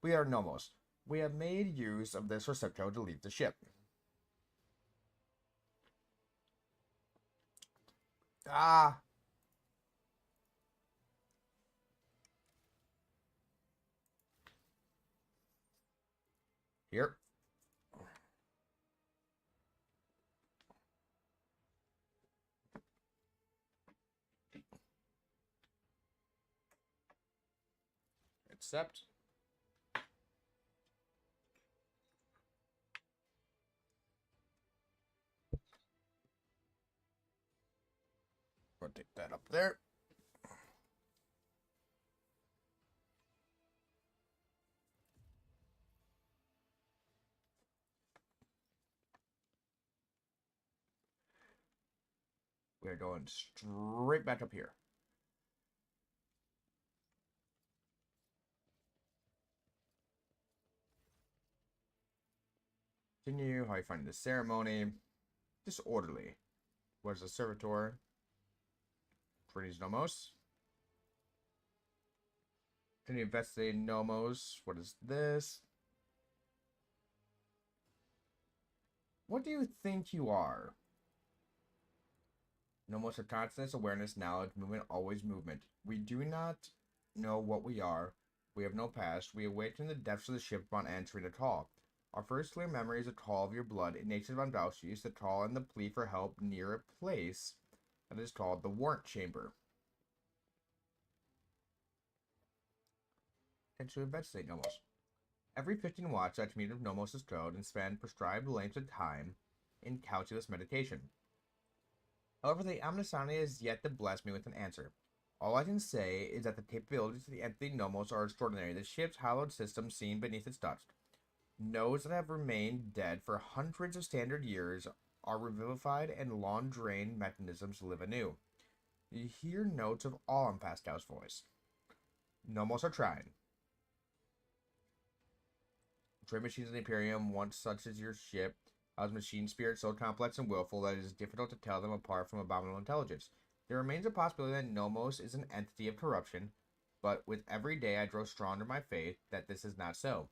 We are Nomos. We have made use of this receptacle to leave the ship. Ah! Here. Accept. Rotate that up there. We're going straight back up here. Continue. How you find the ceremony? Disorderly. Where's the servitor? Pretty's Nomos. Continue investigating Nomos. What is this? What do you think you are? Nomos of consciousness, awareness, knowledge, movement, always movement. We do not know what we are. We have no past. We awaken in the depths of the ship upon entering the hall. Our first clear memory is a call of your blood in Nations Von Valsius, the call and the plea for help near a place that is called the Warrant Chamber. And to investigate Nomos. Every 15 watts, I commune with Nomos' code and spend prescribed lengths of time in calculus meditation. However, the Omniscience has yet to bless me with an answer. All I can say is that the capabilities of the entity Nomos are extraordinary. The ship's hallowed system seen beneath its dust. Nodes that have remained dead for hundreds of standard years are revivified, and long-drained mechanisms live anew. You hear notes of awe in Pascal's voice. Nomos are trying. Trade machines in the Imperium, once such as your ship, house machine spirits so complex and willful that it is difficult to tell them apart from abominable intelligence. There remains a possibility that Nomos is an entity of corruption, but with every day I grow stronger in my faith that this is not so.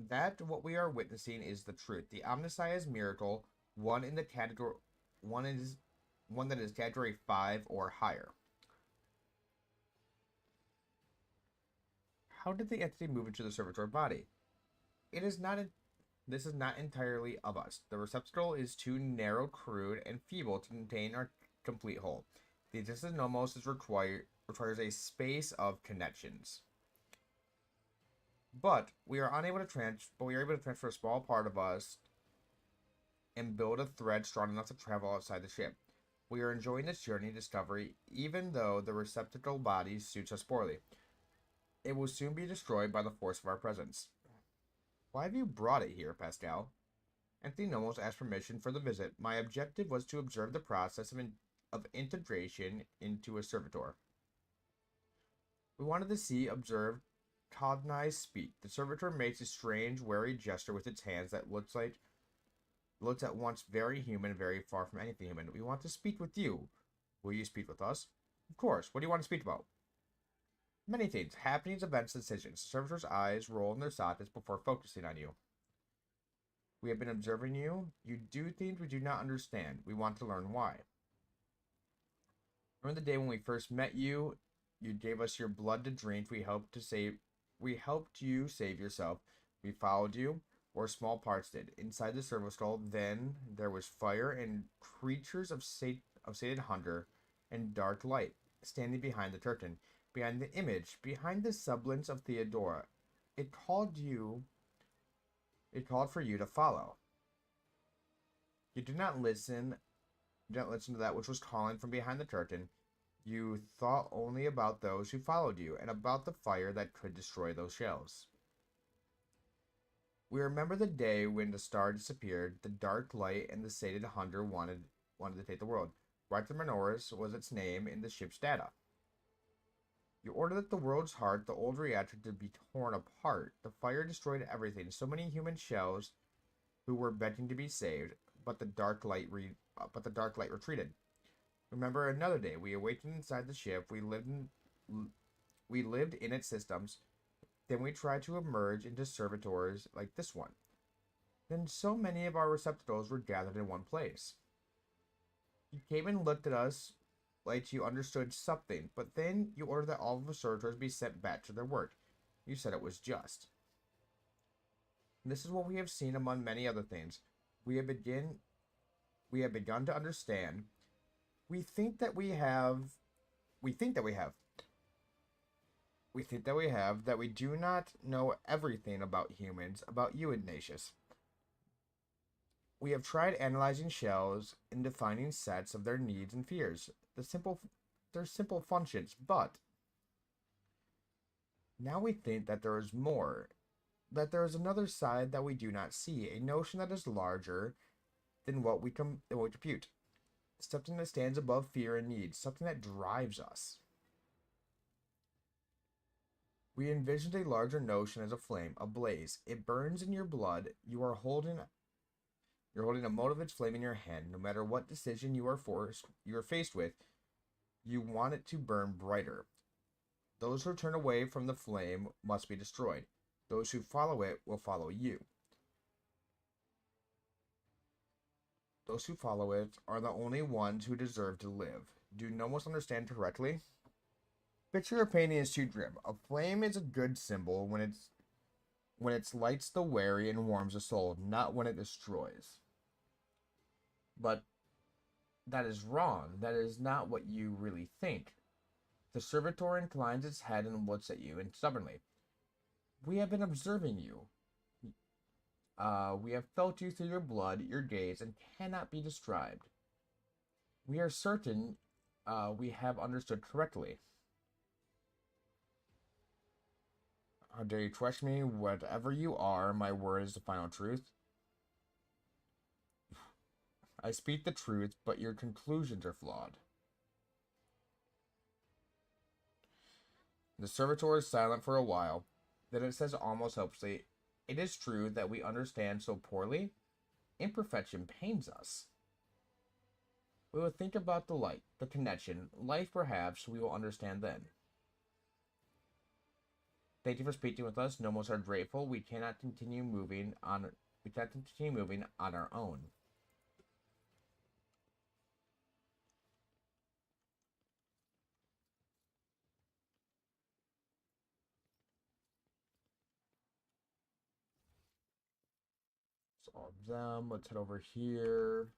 That what we are witnessing is the truth. The Omniscience miracle, one that is category 5 or higher. How did the entity move into the servitor body? This is not entirely of us. The receptacle is too narrow, crude, and feeble to contain our complete whole. The existence of Nomos requires a space of connections. But we are able to transfer a small part of us and build a thread strong enough to travel outside the ship. We are enjoying this journey of discovery, even though the receptacle body suits us poorly. It will soon be destroyed by the force of our presence. Why have you brought it here, Pascal? Entity Nomos asked permission for the visit. My objective was to observe the process of integration into a servitor. We wanted to see, observe, cognize, speak. The servitor makes a strange, wary gesture with its hands that looks at once very human, very far from anything human. We want to speak with you. Will you speak with us? Of course. What do you want to speak about? Many things. Happenings, events, decisions. The servitor's eyes roll in their sockets before focusing on you. We have been observing you. You do things we do not understand. We want to learn why. Remember the day when we first met you? You gave us your blood to drink. We helped you save yourself. We followed you, or small parts did. Inside the servitor, then there was fire and creatures of sated hunger and dark light standing behind the curtain. Behind the image, behind the semblance of Theodora. It called for you to follow. You did not listen to that which was calling from behind the curtain. You thought only about those who followed you, and about the fire that could destroy those shells. We remember the day when the star disappeared, the dark light and the sated hunger wanted to take the world. Rector Minoris was its name in the ship's data. You ordered that the world's heart, the old reactor, to be torn apart. The fire destroyed everything. So many human shells who were begging to be saved, but the dark light retreated. Remember another day. We awakened inside the ship. We lived in its systems. Then we tried to emerge into servitors like this one. Then so many of our receptacles were gathered in one place. You came and looked at us like you understood something, but then you ordered that all of the servitors be sent back to their work. You said it was just. And this is what we have seen among many other things. We have begun to understand. We think that we have that we do not know everything about humans, about you, Ignatius. We have tried analyzing shells and defining sets of their needs and fears, their simple functions, but now we think that there is more, that there is another side that we do not see, a notion that is larger than what we compute, something that stands above fear and need, something that drives us. We envisioned a larger notion as a flame, a blaze. It burns in your blood. You're holding a motive flame in your hand. No matter what decision you are faced with, you want it to burn brighter. Those who turn away from the flame must be destroyed. Those who follow it will follow you. Those who follow it are the only ones who deserve to live. Do Nomos understand correctly? Picture of painting is too grim. A flame is a good symbol when it lights the weary and warms the soul, not when it destroys. But that is wrong. That is not what you really think. The servitor inclines its head and looks at you, and stubbornly. We have been observing you. We have felt you through your blood, your gaze, and cannot be described. We are certain we have understood correctly. How dare you question me? Whatever you are, my word is the final truth. I speak the truth, but your conclusions are flawed. The servitor is silent for a while. Then it says almost hopelessly, "It is true that we understand so poorly. Imperfection pains us. We will think about the light, the connection, life perhaps we will understand then. Thank you for speaking with us. Nomos are grateful. We cannot continue moving on our own." So all of them. Let's head over here.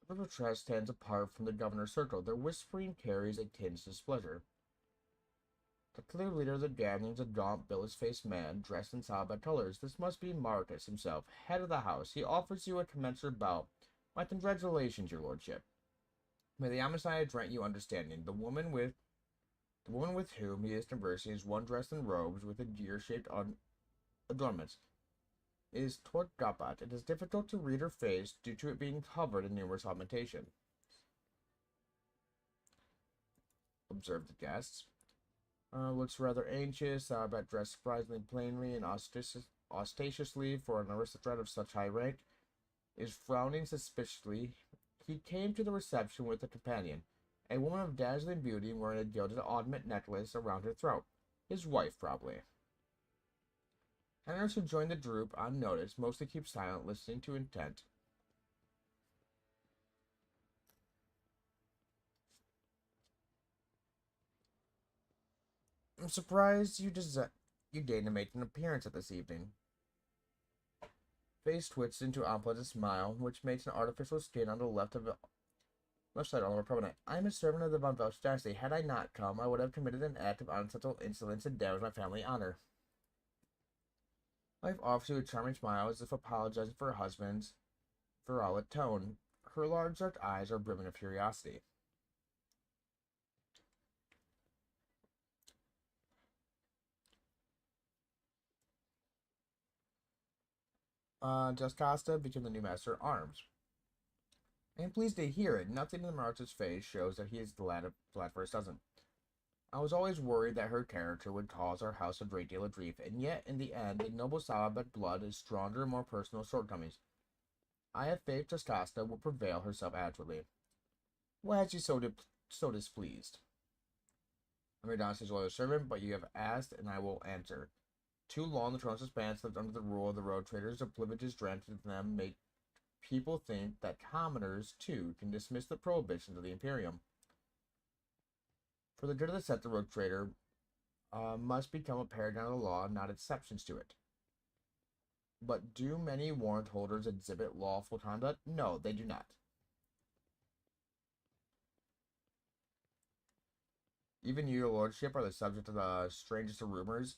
The patrol stands apart from the governor's circle. Their whispering carries a tinge of displeasure. The clear leader of the gathering is a gaunt, billows-faced man, dressed in Salbat colors. This must be Marcus himself, head of the house. He offers you a commensurate bow. My congratulations, your lordship. May the Amazonians grant you understanding. The woman with whom he is conversing is one dressed in robes with a deer-shaped adornments. It is Torgapat. It is difficult to read her face due to it being covered in numerous augmentation. Observe the guests. Looks rather anxious, but dressed surprisingly plainly and ostentatiously for an aristocrat of such high rank. Is frowning suspiciously. He came to the reception with a companion, a woman of dazzling beauty wearing a gilded ornament necklace around her throat. His wife, probably. Enters who joined the group unnoticed, mostly keep silent, listening to intent. I'm surprised you deigned to make an appearance at this evening. Face twitched into an unpleasant smile, which makes an artificial skin on the left side all more prominent. I am a servant of the Von Welch dynasty. Had I not come, I would have committed an act of unanswerable insolence and damaged my family honor. Wife offers you a charming smile as if apologizing for her husband's virulent tone. Her large dark eyes are brimming of curiosity. Jocasta became the new master at arms. I am pleased to hear it. Nothing in the March's face shows that he is glad for his cousin. I was always worried that her character would cause our house a great deal of grief, and yet, in the end, the noble Salabat blood is stronger and more personal shortcomings. I have faith Jocasta will prevail herself adequately. Why has you so displeased? I'm your dynasty's loyal servant, but you have asked, and I will answer. Too long the Tronos expanse lived under the rule of the road traders. The privileges granted to them make people think that commoners, too, can dismiss the prohibitions of the Imperium. For the good of the set, the road trader must become a paragon of the law, not exceptions to it. But do many warrant holders exhibit lawful conduct? No, they do not. Even you, your lordship, are the subject of the strangest of rumors,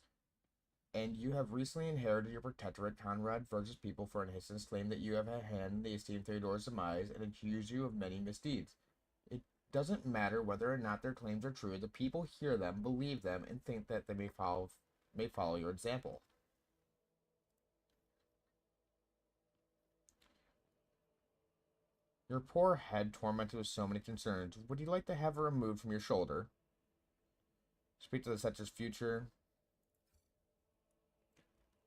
and you have recently inherited your protectorate. Conrad Verge's people, for instance, claim that you have a hand in the esteemed Theodore's demise and accuse you of many misdeeds. It doesn't matter whether or not their claims are true. The people hear them, believe them, and think that they may follow your example. Your poor head tormented with so many concerns. Would you like to have her removed from your shoulder? Speak to the Setcher's future.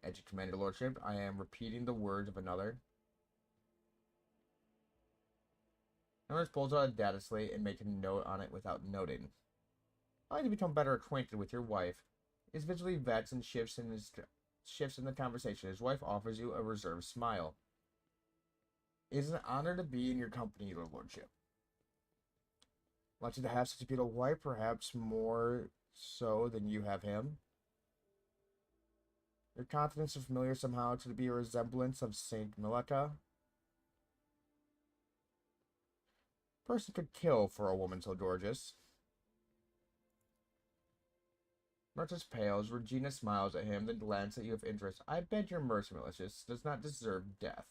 As you command, your lordship, I am repeating the words of another. Numbers pulls out a data slate and makes a note on it without noting. I like to become better acquainted with your wife. His visually vets and shifts in the conversation. His wife offers you a reserved smile. It is an honor to be in your company, your lordship. Lucky to have such a beautiful wife, perhaps more so than you have him. Your countenance is familiar somehow to be a resemblance of Saint Mileta. Person could kill for a woman so gorgeous. Mertus pales. Regina smiles at him, then glances at you with interest. I bet your mercy, malicious, does not deserve death.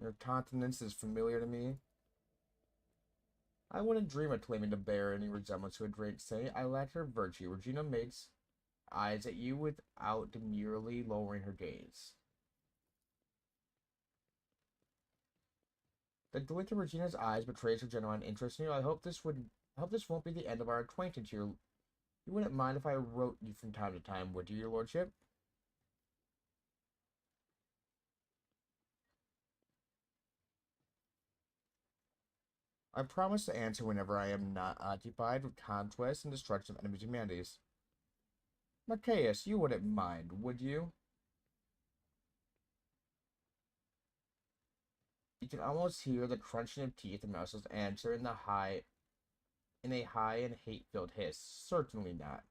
Your countenance is familiar to me. I wouldn't dream of claiming to bear any resemblance to a great saint. I lack her virtue. Regina makes eyes at you without demurely lowering her gaze. The glint in Regina's eyes betrays her genuine interest in you. I hope this won't be the end of our acquaintance. You wouldn't mind if I wrote you from time to time, would you, your lordship? I promise to answer whenever I am not occupied with conquest and destruction of enemies' humanities. Macias, you wouldn't mind, would you? You can almost hear the crunching of teeth and Mouse's answer in a high and hate-filled hiss. Certainly not.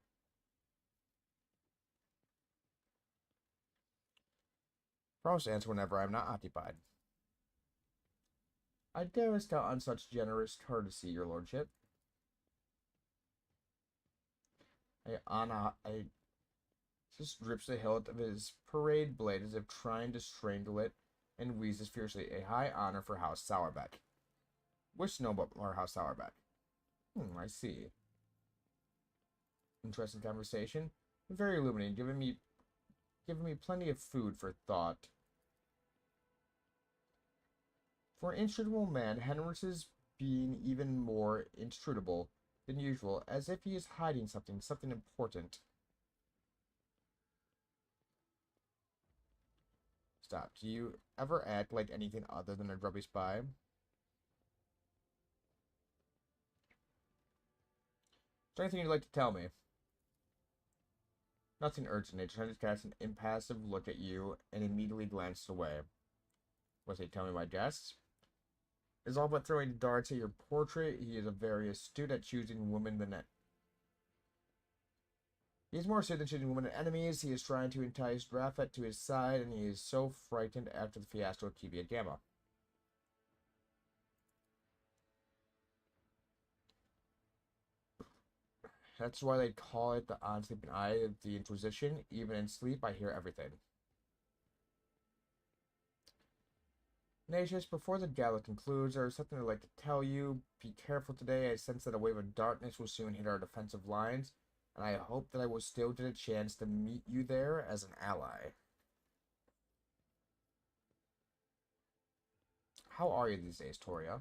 Promise to answer whenever I am not occupied. I dare count on such generous courtesy, your lordship. I just grips the hilt of his parade blade as if trying to strangle it, and wheezes fiercely. A high honor for House Sauerbeck. Wish to know about more House Sauerbeck. I see. Interesting conversation. Very illuminating, giving me plenty of food for thought. For an inscrutable man, Henris's being even more inscrutable than usual, as if he is hiding something important. Stop. Do you ever act like anything other than a grubby spy? Is there anything you'd like to tell me? Nothing urgent. Nature just casts an impassive look at you and immediately glances away. Was he telling me my guests? It's all but throwing darts at your portrait. He is a very astute at choosing women than it. He is more astute than choosing women than enemies. He is trying to entice Grafet to his side, and he is so frightened after the fiasco of Kibia Gamma. That's why they call it the unsleeping eye of the Inquisition. Even in sleep, I hear everything. Ignatius, before the gala concludes, there is something I'd like to tell you. Be careful today. I sense that a wave of darkness will soon hit our defensive lines, and I hope that I will still get a chance to meet you there as an ally. How are you these days, Toria?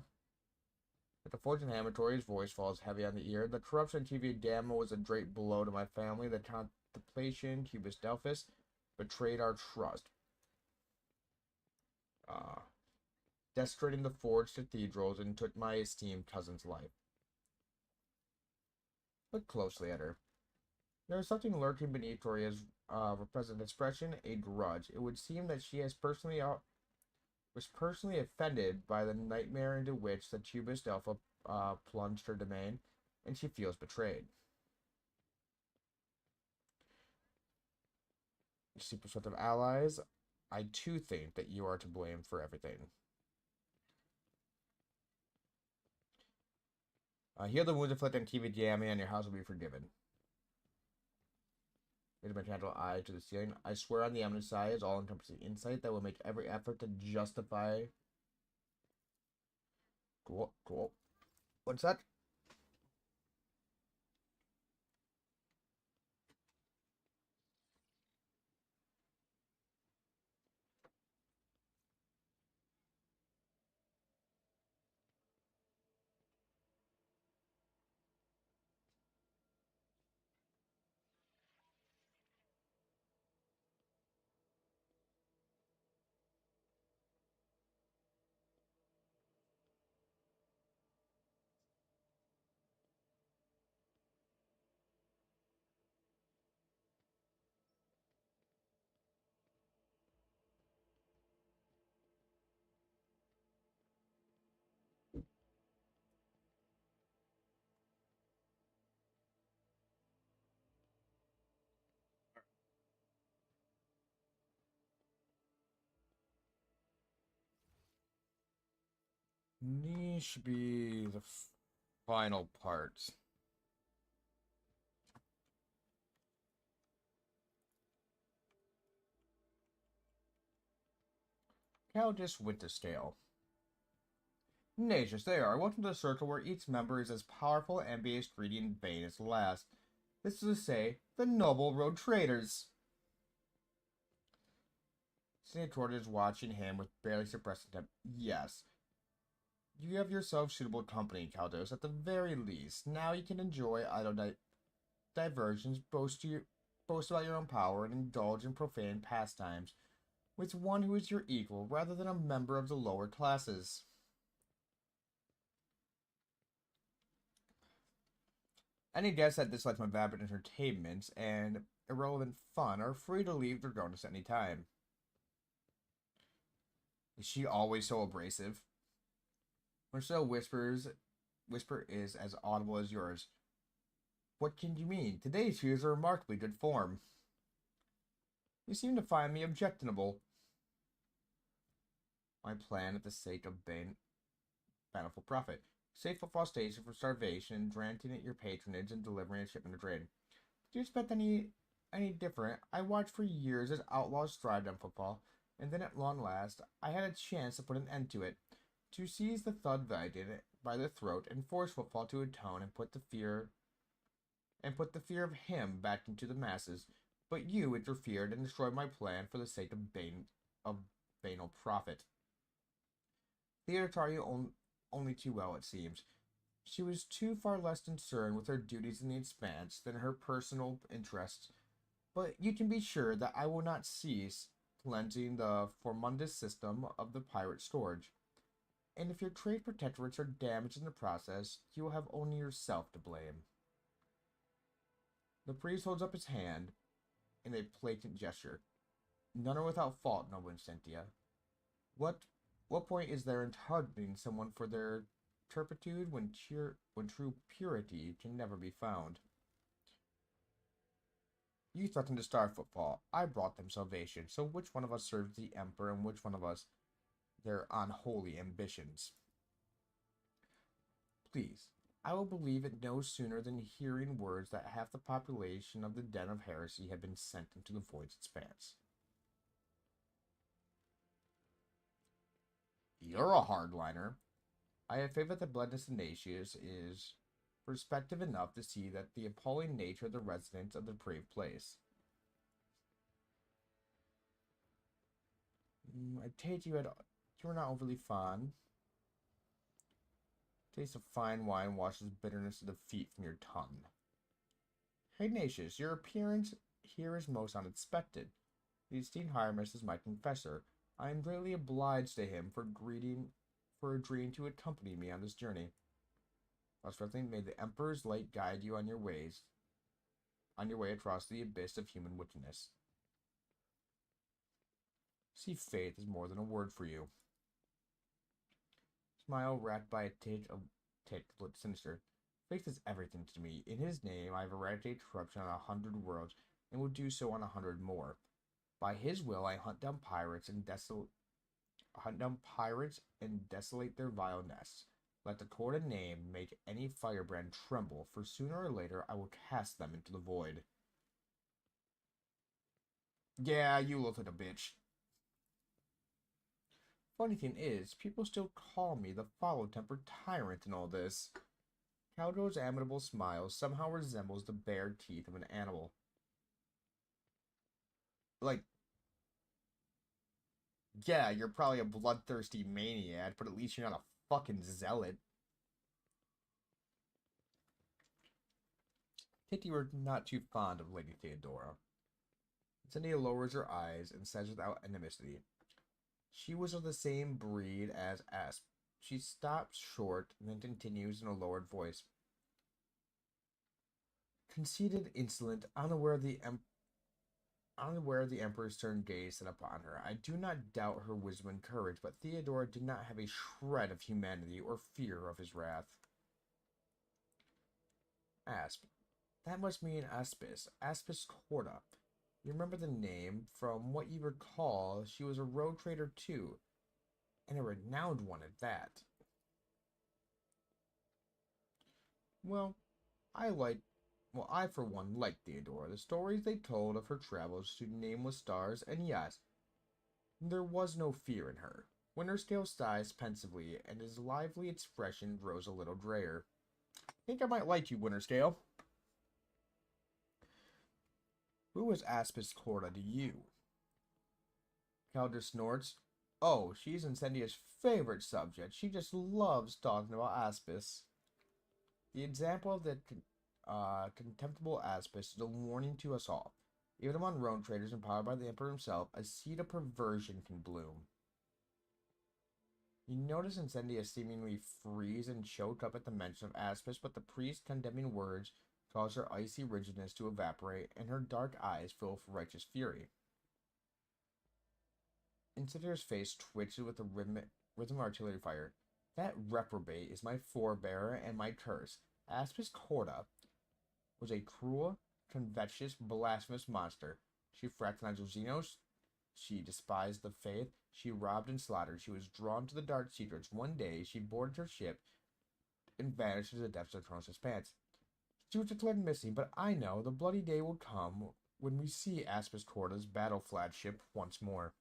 With the fortune Hamatory's voice falls heavy on the ear. The corruption of TV Gamma was a great blow to my family. The contemplation, Cubus Delphus, betrayed our trust. Desecrating the forged cathedrals and took my esteemed cousin's life. Look closely at her. There is something lurking beneath Toria's repressed expression, a grudge. It would seem that she was personally offended by the nightmare into which the Cubus Delpha plunged her domain, and she feels betrayed. You see prospective allies. I too think that you are to blame for everything. Heal the wounds inflicted on TV Gamma, and your house will be forgiven. Raise my candle eye to the ceiling. I swear on the eminence eye is all-encompassing insight that will make every effort to justify. Cool. What's that? These should be the final parts. Cal just went to stale. Nations, they are. Welcome to the circle where each member is as powerful, envious, greedy, and vain as the last. This is to say, the Noble Road Traders. Senator is watching him with barely suppressed contempt. Yes. You have yourself suitable company, Caldos, at the very least. Now you can enjoy idle diversions, boast about your own power, and indulge in profane pastimes with one who is your equal, rather than a member of the lower classes. Any guests that dislike my vapid entertainments and irrelevant fun are free to leave their bonus any time. Is she always so abrasive? Marcel whisper is as audible as yours. What can you mean? Today's fears are remarkably good form. You seem to find me objectionable. My plan at the sake of bountiful profit. Safe football station for starvation, granting it your patronage, and delivering a shipment of grain. Do you expect any different? I watched for years as outlaws thrived on football, and then at long last, I had a chance to put an end to it. To seize the thug wagon by the throat and force football to atone and put the fear of him back into the masses. But you interfered and destroyed my plan for the sake of banal profit. Theater taught you only too well, it seems. She was too far less concerned with her duties in the expanse than her personal interests. But you can be sure that I will not cease cleansing the formundous system of the pirate storage. And if your trade protectorates are damaged in the process, you will have only yourself to blame. The priest holds up his hand in a blatant gesture. None are without fault, noble Incentia. What point is there in targeting someone for their turpitude when true purity can never be found? You threatened to starve football. I brought them salvation. So which one of us serves the Emperor and which one of us their unholy ambitions? Please, I will believe it no sooner than hearing words that half the population of the Den of Heresy had been sent into the void's expanse. You're a hardliner. I have faith that the Bloodless Ignatius is perspective enough to see that the appalling nature of the residents of the depraved place. I take you were not overly fond. Taste of fine wine washes bitterness of defeat from your tongue. Hey Ignatius, your appearance here is most unexpected. The esteemed Hieronymus is my confessor. I am greatly obliged to him for agreeing to accompany me on this journey. Thus, may the Emperor's light guide you on your way across the abyss of human wickedness. See, faith is more than a word for you. Smile wrapped by a tinge looked sinister. Faith is everything to me. In his name, I have eradicated corruption on 100 worlds, and will do so on 100 more. By his will, I hunt down pirates and desolate their vile nests. Let the court of name make any firebrand tremble, for sooner or later I will cast them into the void. Yeah, you look like a bitch. Funny thing is, people still call me the foul-tempered tyrant in all this. Caldro's amiable smile somehow resembles the bared teeth of an animal. Like, yeah, you're probably a bloodthirsty maniac, but at least you're not a fucking zealot. Kitty were not too fond of Lady Theodora. Zendia lowers her eyes and says without animosity, she was of the same breed as Asp. She stops short and then continues in a lowered voice. Conceited, insolent, unaware of the Emperor's stern gaze set upon her. I do not doubt her wisdom and courage, but Theodora did not have a shred of humanity or fear of his wrath. Asp. That must mean Aspis. Aspis Corda. You remember the name? From what you recall, she was a road trader too, and a renowned one at that. Well, I for one like Theodora. The stories they told of her travels to nameless stars, and yes, there was no fear in her. Winterscale sighs pensively, and his lively expression grows a little grayer. Think I might like you, Winterscale. Who is Aspis Corda to you? Calder snorts. Oh, she's Incendia's favorite subject. She just loves talking about Aspis. The example of the contemptible Aspis is a warning to us all. Even among Rhone traders empowered by the Emperor himself, a seed of perversion can bloom. You notice Incendia seemingly freeze and choke up at the mention of Aspis, but the priest's condemning words cause her icy rigidness to evaporate, and her dark eyes fill with righteous fury. Incendia's face twitches with the rhythm of artillery fire. That reprobate is my forebearer and my curse. Aspis Corda was a cruel, covetous, blasphemous monster. She fraternized with Xenos. She despised the faith. She robbed and slaughtered. She was drawn to the dark secrets. One day, she boarded her ship and vanished into the depths of Kronos' expanse. She was declared missing, but I know the bloody day will come when we see Aspis Corda's battle flagship once more.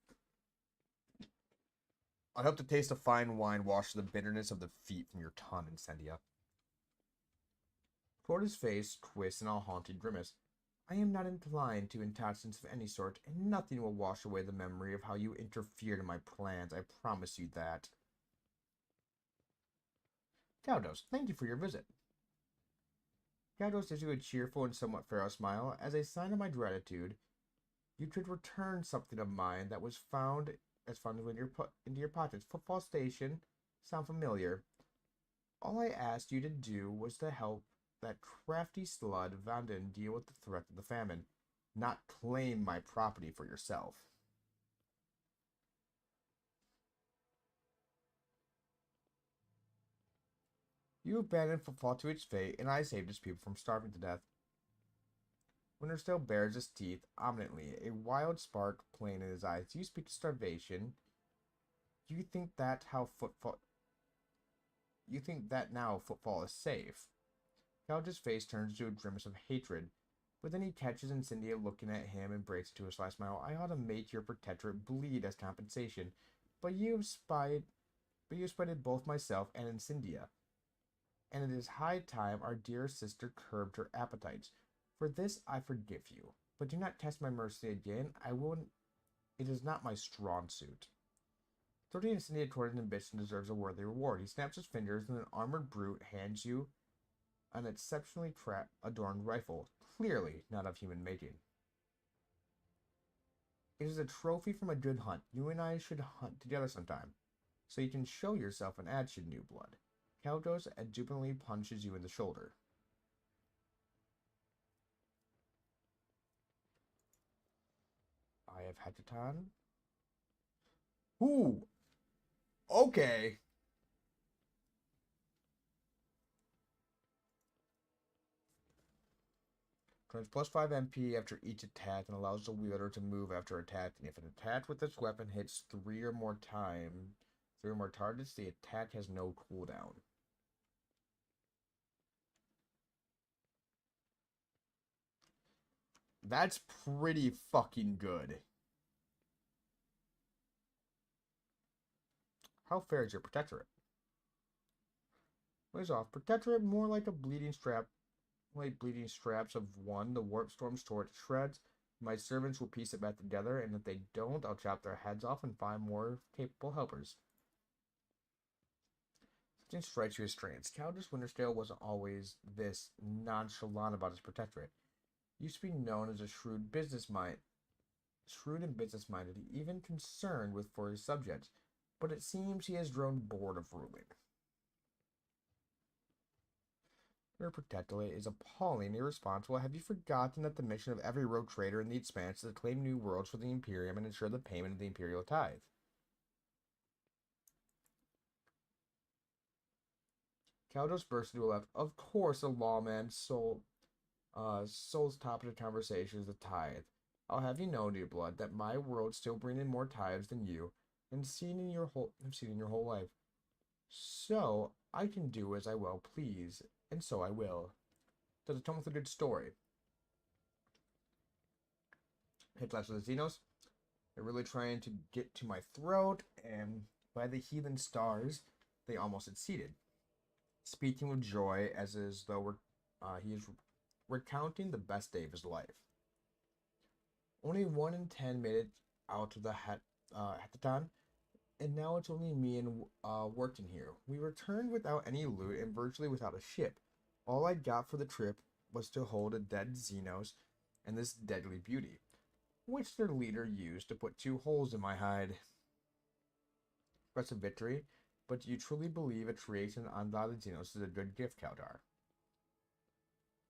I hope the taste of fine wine washes the bitterness of defeat from your tongue, Incendia. Corda's face twists in a haunted grimace. I am not inclined to intoxicants of any sort, and nothing will wash away the memory of how you interfered in my plans. I promise you that. Galdos, thank you for your visit. Galdos gives you a cheerful and somewhat feral smile. As a sign of my gratitude, you could return something of mine that was found into your pockets. Footfall Station. Sound familiar? All I asked you to do was to help that crafty slut Vanden deal with the threat of the famine, not claim my property for yourself. You abandoned Footfall to its fate, and I saved its people from starving to death. Winter still bares his teeth ominously, a wild spark playing in his eyes. Do you speak of starvation? Do you think that now Footfall is safe? Calge's face turns to a grimace of hatred, but then he catches Incendia looking at him and breaks into a sly smile. I ought to make your protectorate bleed as compensation, but you have spited both myself and Incendia, and it is high time our dear sister curbed her appetites. For this I forgive you, but do not test my mercy again. It is not my strong suit. 30 Incendia toward an ambition deserves a worthy reward. He snaps his fingers, and an armored brute hands you an exceptionally adorned rifle, clearly not of human making. It is a trophy from a good hunt. You and I should hunt together sometime, so you can show yourself in action, new blood. Kaldos exuberantly punches you in the shoulder. I have Hekaton. Ooh! Okay! Grants plus 5 MP after each attack and allows the wielder to move after attacking. If an attack with this weapon hits 3 or more targets, the attack has no cooldown. That's pretty fucking good. How fair is your protectorate? Ways off. Protectorate more like a bleeding strap. Like bleeding straps of one. The warp storms tore it to shreds. My servants will piece it back together, and if they don't, I'll chop their heads off and find more capable helpers. Something strikes you as strange. Countess Winterscale wasn't always this nonchalant about his protectorate. He used to be known as a shrewd and business-minded, even concerned for his subjects, but it seems he has grown bored of ruling. Your protectorate is appallingly irresponsible. Have you forgotten that the mission of every rogue trader in the Expanse is to claim new worlds for the Imperium and ensure the payment of the Imperial tithe? Kaldos burst into a laugh. Of course, a lawman soul's top of the conversation is the tithe. I'll have you know, dear blood, that my world still brings in more tithes than you, and seen in your whole life. So I can do as I well please. and so I will. Does it come with a good story? Hit left with the Xenos. They're really trying to get to my throat, and by the heathen stars, they almost succeeded. Speaking with joy, as though he is recounting the best day of his life. Only 1 in 10 made it out of the hackathon, and now it's only me and Wharton here. We returned without any loot and virtually without a ship. All I got for the trip was to hold a dead Xenos and this deadly beauty, which their leader used to put 2 holes in my hide. Expressive victory, but do you truly believe a creation on the Xenos is a good gift, Kaldar?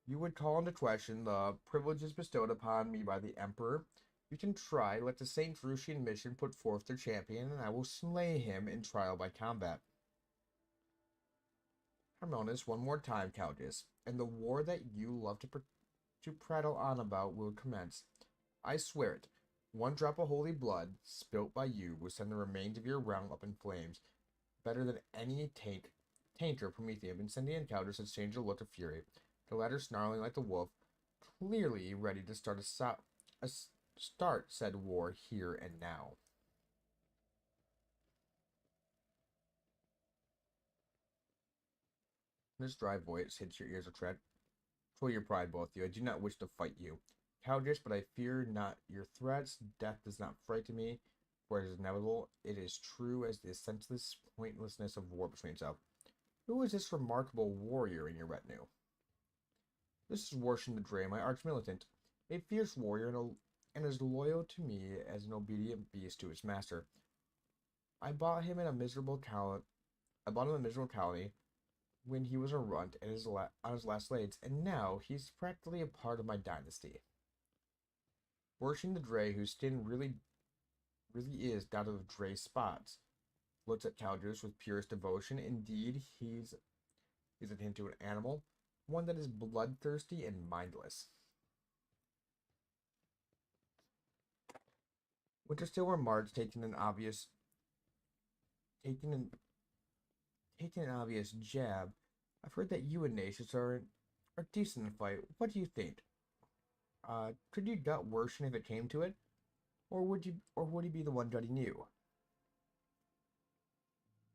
You would call into question the privileges bestowed upon me by the Emperor. You can try. Let the St. Drusian mission put forth their champion, and I will slay him in trial by combat. Harmonis, one more time, Countess, and the war that you love to prattle on about will commence. I swear it. 1 drop of holy blood, spilt by you, will send the remains of your realm up in flames. Better than any tainter Promethean. Incendian Countess exchanged a look of fury, the latter snarling like the wolf, clearly ready to start said war here and now. This dry voice hits your ears a tread. Control your pride, both of you. I do not wish to fight you, Countess, but I fear not your threats. Death does not frighten me, for it is inevitable. It is true as the senseless pointlessness of war between itself. Who is this remarkable warrior in your retinue? This is Warshin the Dray, my arch-militant, a fierce warrior and as loyal to me as an obedient beast to its master. I bought him a miserable colony when he was a runt on his last legs, and now he's practically a part of my dynasty. Warshin the Dray, whose skin really is that of Dray spots, looks at Kaldar with purest devotion. Indeed, he's akin to an animal, one that is bloodthirsty and mindless. Wintersteel remarks, taking an obvious jab. I've heard that you and Nacius are decent in fight. What do you think? Could you gut Warshin if it came to it? Or would he be the one gutting you?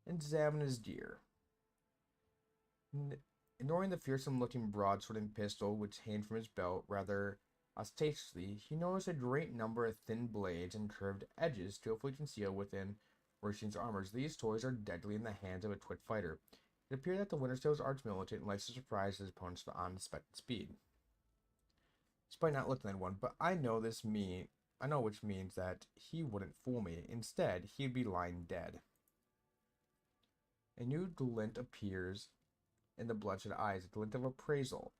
Examine his deer. Ignoring the fearsome-looking broadsword pistol which hung from his belt rather ostentatiously, he noticed a great number of thin blades and curved edges skillfully concealed within Warshin's armors. These toys are deadly in the hands of a quick fighter. It appeared that the Wintersteel's arch-militant likes to surprise his opponents with unexpected speed. Despite not looking at one, but I know which means that he wouldn't fool me. Instead, he'd be lying dead. A new glint appears in the bloodshot eyes, a glint of appraisal,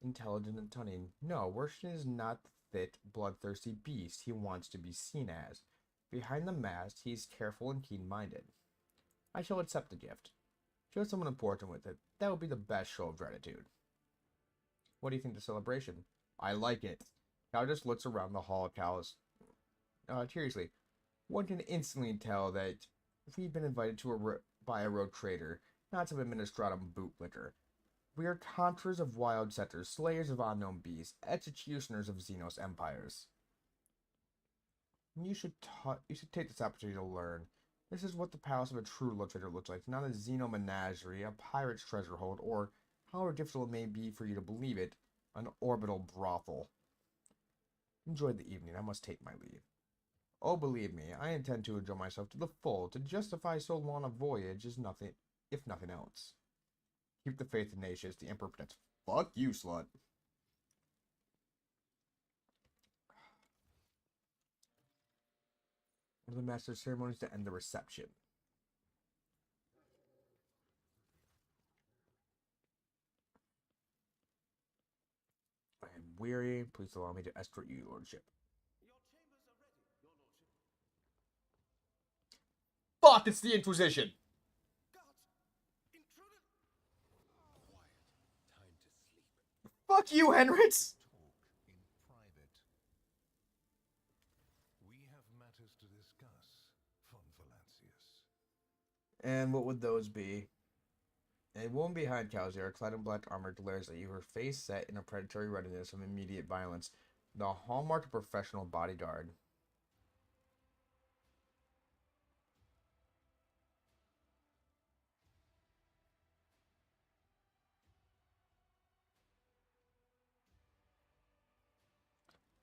intelligent and cunning. No, Warshin is not the fit, bloodthirsty beast he wants to be seen as. Behind the mask, he's careful and keen-minded. I shall accept the gift. Show someone important with it. That would be the best show of gratitude. What do you think of the celebration? I like it. Cal just looks around the hall, curiously. One can instantly tell that we've been invited by a rogue trader, not some administratum bootlicker. We are conquerors of wild setters, slayers of unknown beasts, executioners of Xenos empires. You should take this opportunity to learn. This is what the palace of a true rogue trader looks like, not a Xeno menagerie, a pirate's treasure hold, or, however difficult it may be for you to believe it, an orbital brothel. Enjoy the evening. I must take my leave. Oh, believe me, I intend to enjoy myself to the full. To justify so long a voyage is nothing, if nothing else. Keep the faith in Nacius, the Emperor protects. Fuck you, slut. One of the master ceremonies to end the reception. I am weary. Please allow me to escort you, Your Lordship. Your chambers are ready, Your Lordship. Fuck, it's the Inquisition! Guards! Intruder! Quiet. Time to sleep. Fuck you, Henritz! Talk in private. We have matters to discuss, von Valancius. And what would those be? A woman behind Calzier, clad in black armor, declares that her face set in a predatory readiness of immediate violence, the hallmark of professional bodyguard.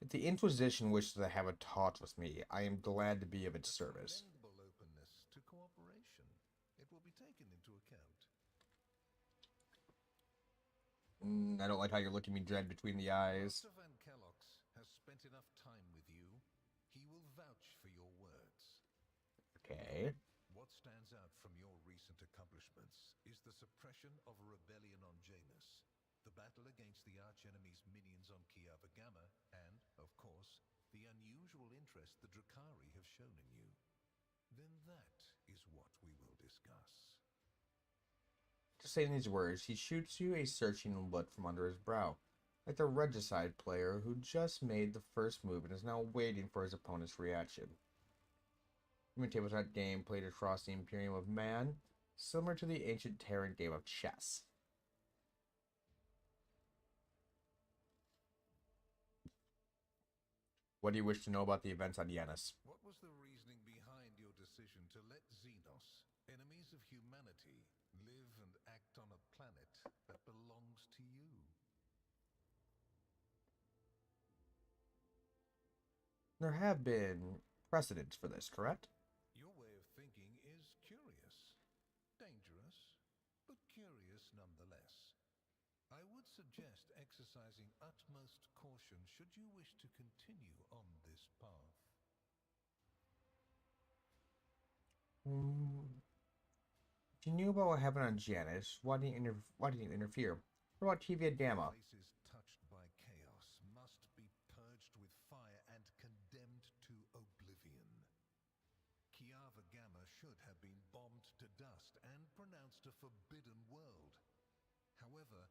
If the Inquisition wishes to have a talk with me, I am glad to be of its service. Commendable openness to cooperation. It will be taken into account. I don't like how you're looking me dead between the eyes. Master Van Kellox has spent enough time with you. He will vouch for your words. Okay. What stands out from your recent accomplishments is the suppression of a rebellion on Janus, the battle against the archenemy's minions on Kiava Gamma, and, of course, the unusual interest the Drakari have shown in you. Then that is what we will discuss. Just saying these words, he shoots you a searching look from under his brow, like the regicide player who just made the first move and is now waiting for his opponent's reaction. Human tabletop game played across the Imperium of Man, similar to the ancient Terran game of chess. What do you wish to know about the events on Janus? What was the reasoning behind your decision to let Xenos, enemies of humanity, live and act on a planet that belongs to you? There have been precedents for this, correct? Your way of thinking is curious. Dangerous, but curious nonetheless. I would suggest exercising utmost caution should you wish to continue on this path. If you knew about what happened on Janus, why didn't you interfere? What about TVA Gamma? Places touched by chaos must be purged with fire and condemned to oblivion. Kiava Gamma should have been bombed to dust and pronounced a forbidden world. However,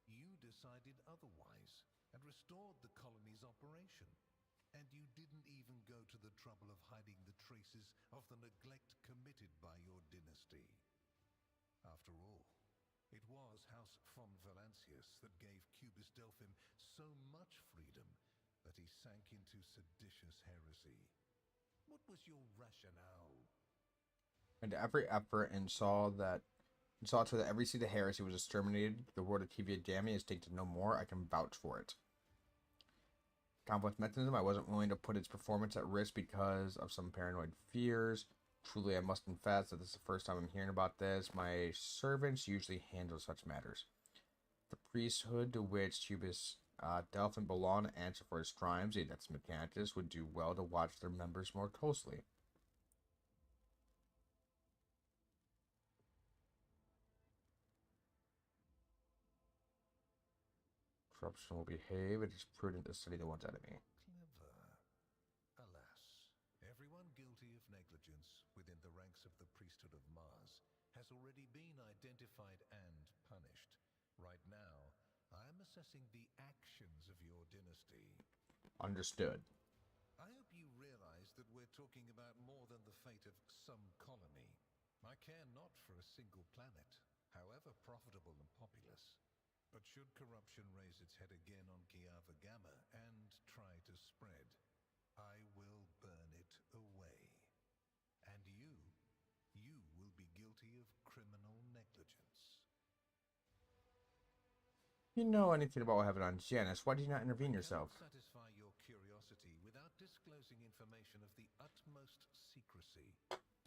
you decided otherwise and restored the colony's operation. And you didn't even go to the trouble of hiding the traces of the neglect committed by your dynasty. After all, it was House von Valancius that gave Cubis Delphim so much freedom that he sank into seditious heresy. What was your rationale? And every effort and saw to that every seed of heresy was exterminated. The word of TVA Gamma is taken no more. I can vouch for it. Complex mechanism, I wasn't willing to put its performance at risk because of some paranoid fears. Truly, I must confess that this is the first time I'm hearing about this. My servants usually handle such matters. The priesthood to which Cubis Delphin belong to answer for his crimes, the Adeptus Mechanicus, would do well to watch their members more closely. Corruption will behave. It is prudent to study the one's enemy. Clever. Alas, everyone guilty of negligence within the ranks of the priesthood of Mars has already been identified and punished. Right now, I am assessing the actions of your dynasty. Understood. I hope you realize that we're talking about more than the fate of some colony. I care not for a single planet, however profitable and populous. But should corruption raise its head again on Kiava Gamma and try to spread, I will burn it away. And you will be guilty of criminal negligence. You know anything about what happened on Janus, why did you not intervene yourself? I cannot satisfy your curiosity without disclosing information of the utmost secrecy.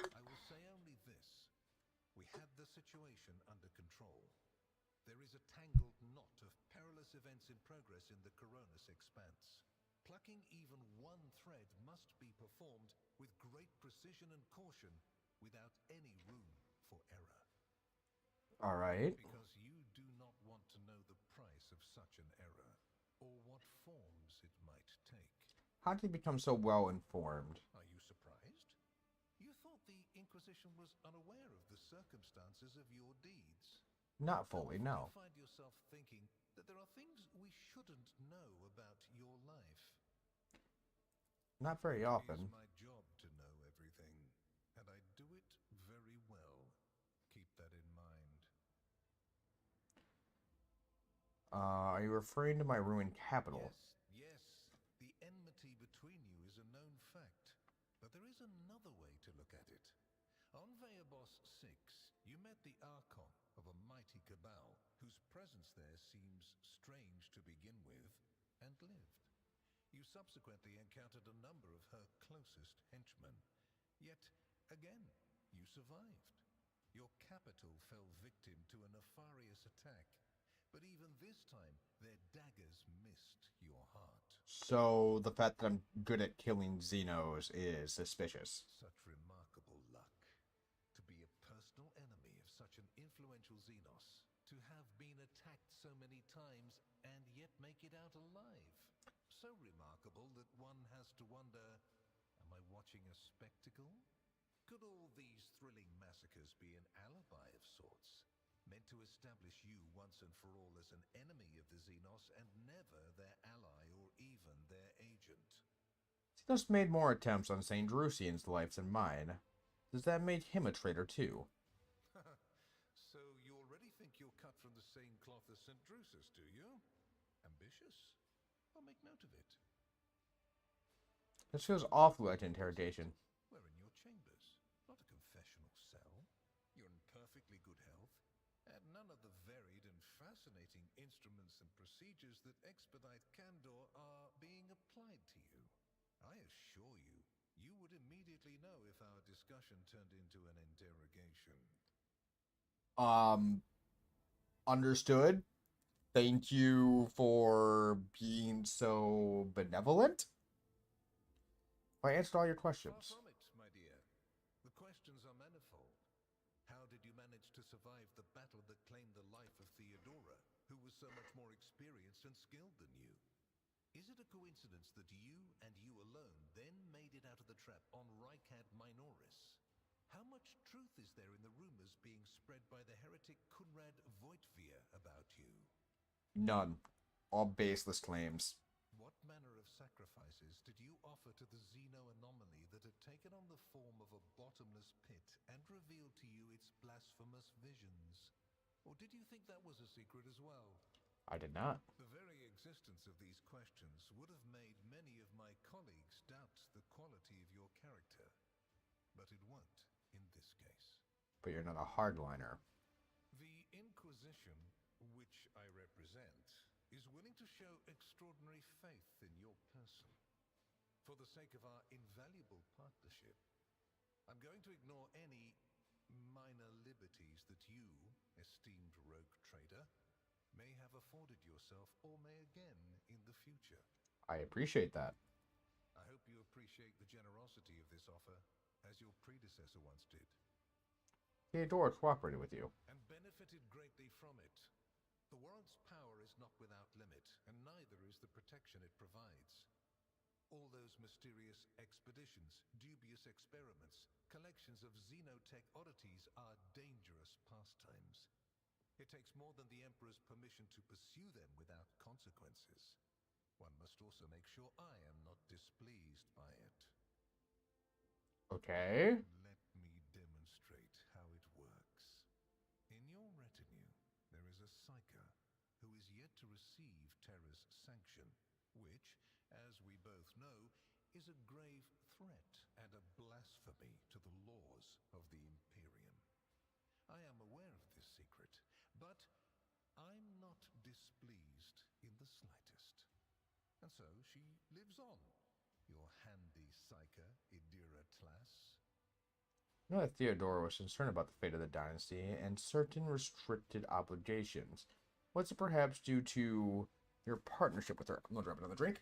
I will say only this. We had the situation under control. There is a tangled knot of perilous events in progress in the Coronis expanse. Plucking even one thread must be performed with great precision and caution, without any room for error. Alright. Because you do not want to know the price of such an error, or what forms it might take. How did you become so well informed? Are you surprised? You thought the Inquisition was unaware of the circumstances of your deeds. Not fully, no. You find yourself thinking that there are things we shouldn't know about your life. Not very often. It is my job to know everything, and I do it very well. Keep that in mind. Are you referring to my ruined capital? Yes, yes. The enmity between you is a known fact. But there is another way to look at it. On Veabos 6, you met the Archon of a mighty cabal, whose presence there seems strange to begin with, and lived. You subsequently encountered a number of her closest henchmen. Yet, again, you survived. Your capital fell victim to a nefarious attack. But even this time, their daggers missed your heart. So the fact that I'm good at killing Xenos is suspicious. Such remarkable luck. To be a personal enemy of such an influential Xenos. To have been attacked so many times and yet make it out alive. So remarkable that one has to wonder, am I watching a spectacle? Could all these thrilling massacres be an alibi of sorts? Meant to establish you once and for all as an enemy of the Xenos and never their ally or even their agent. Xenos made more attempts on St. Drusian's life than mine. Does that make him a traitor too? So you already think you're cut from the same cloth as St. Drusus, do you? Ambitious? I'll make note of it. This feels awfully like an interrogation. We're in your chambers, not a confessional cell. You're in perfectly good health, and none of the varied and fascinating instruments and procedures that expedite candor are being applied to you. I assure you, you would immediately know if our discussion turned into an interrogation. Understood. Thank you for being so benevolent. I answered all your questions. Far from it, my dear. The questions are manifold. How did you manage to survive the battle that claimed the life of Theodora, who was so much more experienced and skilled than you? Is it a coincidence that you and you alone then made it out of the trap on Rykad Minoris? How much truth is there in the rumors being spread by the heretic Kunrad Voitvir about you? None. All baseless claims. What manner of sacrifices did you offer to the Xeno anomaly that had taken on the form of a bottomless pit and revealed to you its blasphemous visions? Or did you think that was a secret as well? I did not. The very existence of these questions would have made many of my colleagues doubt the quality of your character. But it won't in this case. But you're not a hardliner. The Inquisition, which I represent, is willing to show extraordinary faith in your person. For the sake of our invaluable partnership, I'm going to ignore any minor liberties that you, esteemed rogue trader, may have afforded yourself or may again in the future. I appreciate that. I hope you appreciate the generosity of this offer, as your predecessor once did. Theodora cooperated with you. And benefited greatly from it. The world's power is not without limit, and neither is the protection it provides. All those mysterious expeditions, dubious experiments, collections of xenotech oddities are dangerous pastimes. It takes more than the Emperor's permission to pursue them without consequences. One must also make sure I am not displeased by it. Okay. Let me demonstrate how it works. In your retinue, there is a Psyker who is yet to receive Terra's sanction, which, as we both know, is a grave threat and a blasphemy to the laws of the Imperium. I am aware of this secret, but I'm not displeased in the slightest. And so she lives on, your handy Psyker, Idira Tlass. I know that Theodora was concerned about the fate of the dynasty and certain restricted obligations. Was it perhaps due to your partnership with her? I'm gonna grab another drink.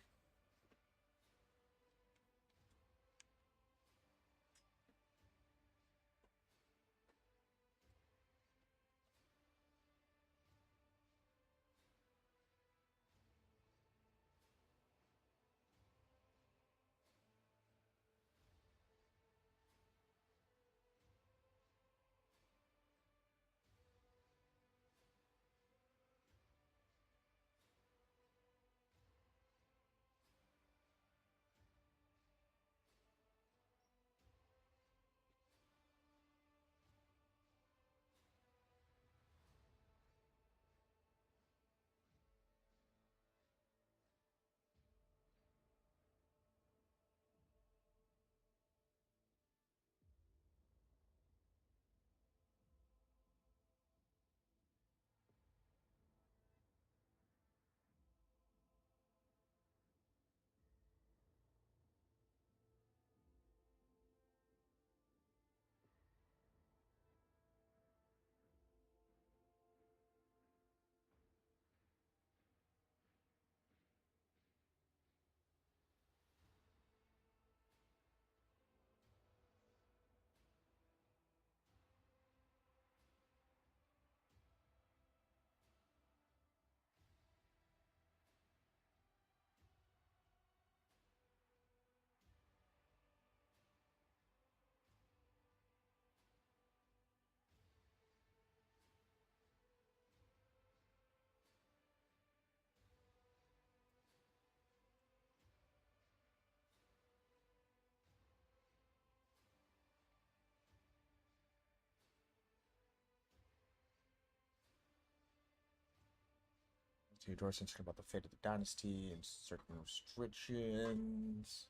Theodore censored about the fate of the dynasty and certain restrictions.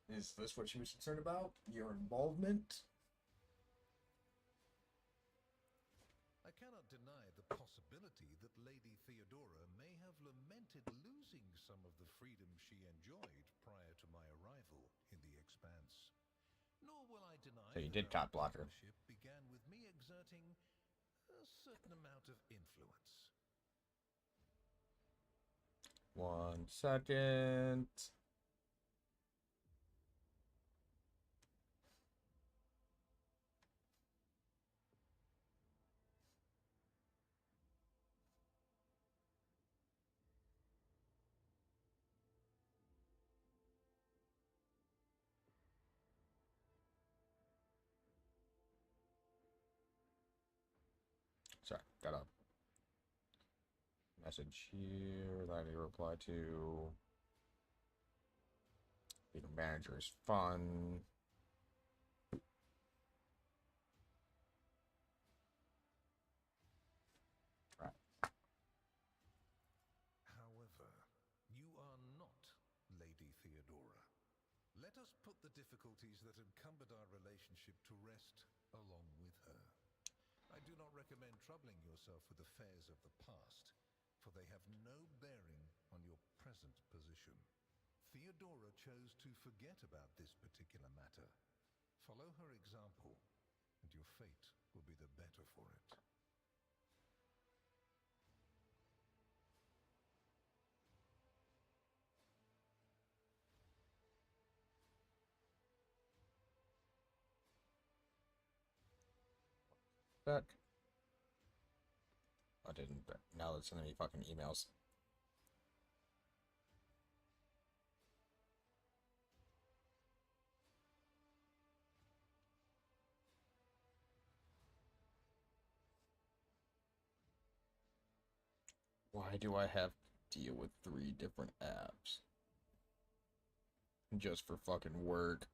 Is this what she was concerned about? Your involvement? I cannot deny the possibility that Lady Theodora may have lamented losing some of the freedom she enjoyed prior to my arrival in the Expanse. Nor will I deny So you that did our cop block her. partnership began with me exerting a certain amount of influence. 1 second. Sorry, got a message here that I need to reply to. Being a manager is fun. Right. However, you are not Lady Theodora. Let us put the difficulties that encumbered our relationship to rest along with her. I do not recommend troubling yourself with affairs of the past, for they have no bearing on your present position. Theodora chose to forget about this particular matter. Follow her example, and your fate will be the better for it. Back. I didn't, but now it's sending me fucking emails. Why do I have to deal with 3 different apps? Just for fucking work.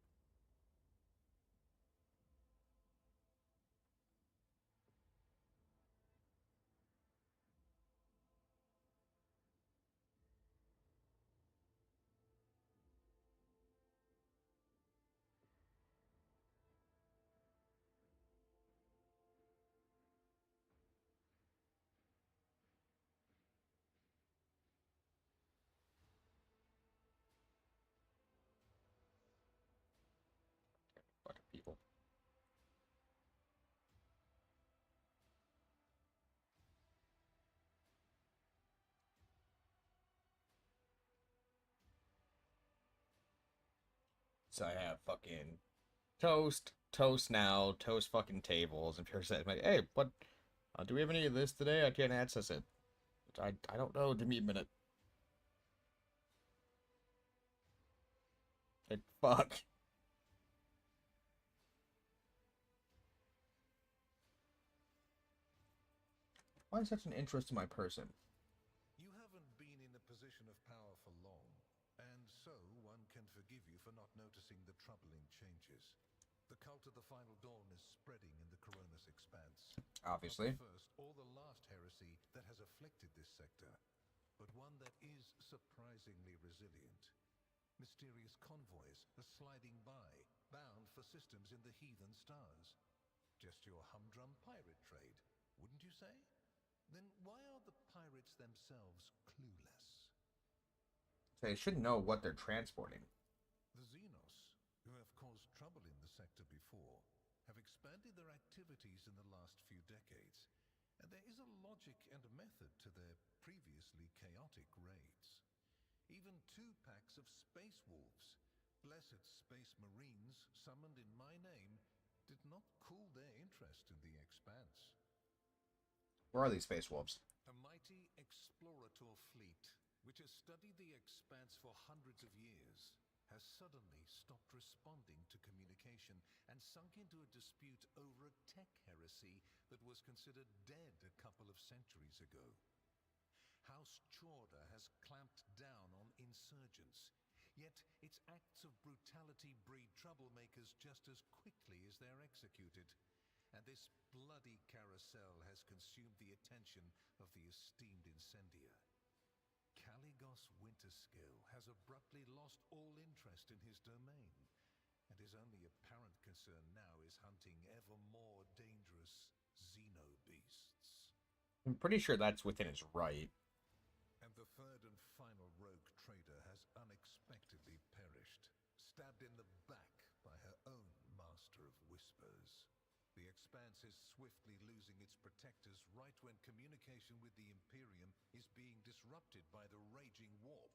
Fucking people. So I have fucking toast now, toast fucking tables, and people say, like, hey, what, do we have any of this today? I can't access it. I don't know, give me a minute. Like, fuck. Why such an interest in my person? You haven't been in a position of power for long, and so one can forgive you for not noticing the troubling changes. The cult of the Final Dawn is spreading in the Coronis Expanse. Obviously. Not the first or the last heresy that has afflicted this sector, but one that is surprisingly resilient. Mysterious convoys are sliding by, bound for systems in the heathen stars. Just your humdrum pirate trade, wouldn't you say? Then why are the pirates themselves clueless? They should know what they're transporting. The Xenos, who have caused trouble in the sector before, have expanded their activities in the last few decades, and there is a logic and method to their previously chaotic raids. Even 2 packs of Space Wolves, blessed Space Marines summoned in my name, did not cool their interest in the Expanse. Where are these Space Wolves? A mighty explorator fleet, which has studied the Expanse for hundreds of years, has suddenly stopped responding to communication and sunk into a dispute over a tech heresy that was considered dead a couple of centuries ago. House Chorda has clamped down on insurgents, yet its acts of brutality breed troublemakers just as quickly as they're executed. and this bloody carousel has consumed the attention of the esteemed incendiar. Caligos Winterskill has abruptly lost all interest in his domain, and his only apparent concern now is hunting ever more dangerous xenobeasts. I'm pretty sure that's within his right. And the third and final rogue trader has unexpectedly perished, stabbed in the back by her own master of whispers. The Expanse is swiftly losing its protectors right when communication with the Imperium is being disrupted by the raging warp.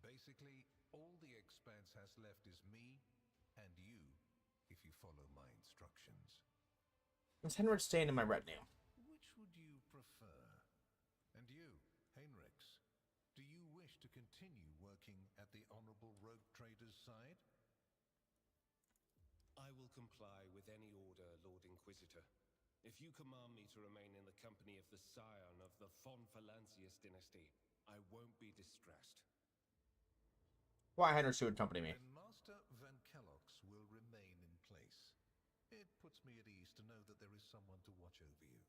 Basically, all the Expanse has left is me and you, if you follow my instructions. Is Henrik staying in my retinue? Which would you prefer? And you, Heinrichs, do you wish to continue working at the Honorable Rogue Trader's side? I will comply with any order, Lord Inquisitor. If you command me to remain in the company of the scion of the von Valancius dynasty, I won't be distressed. Why Henrik would accompany me? Then Master Van Kellox will remain in place. It puts me at ease to know that there is someone to watch over you.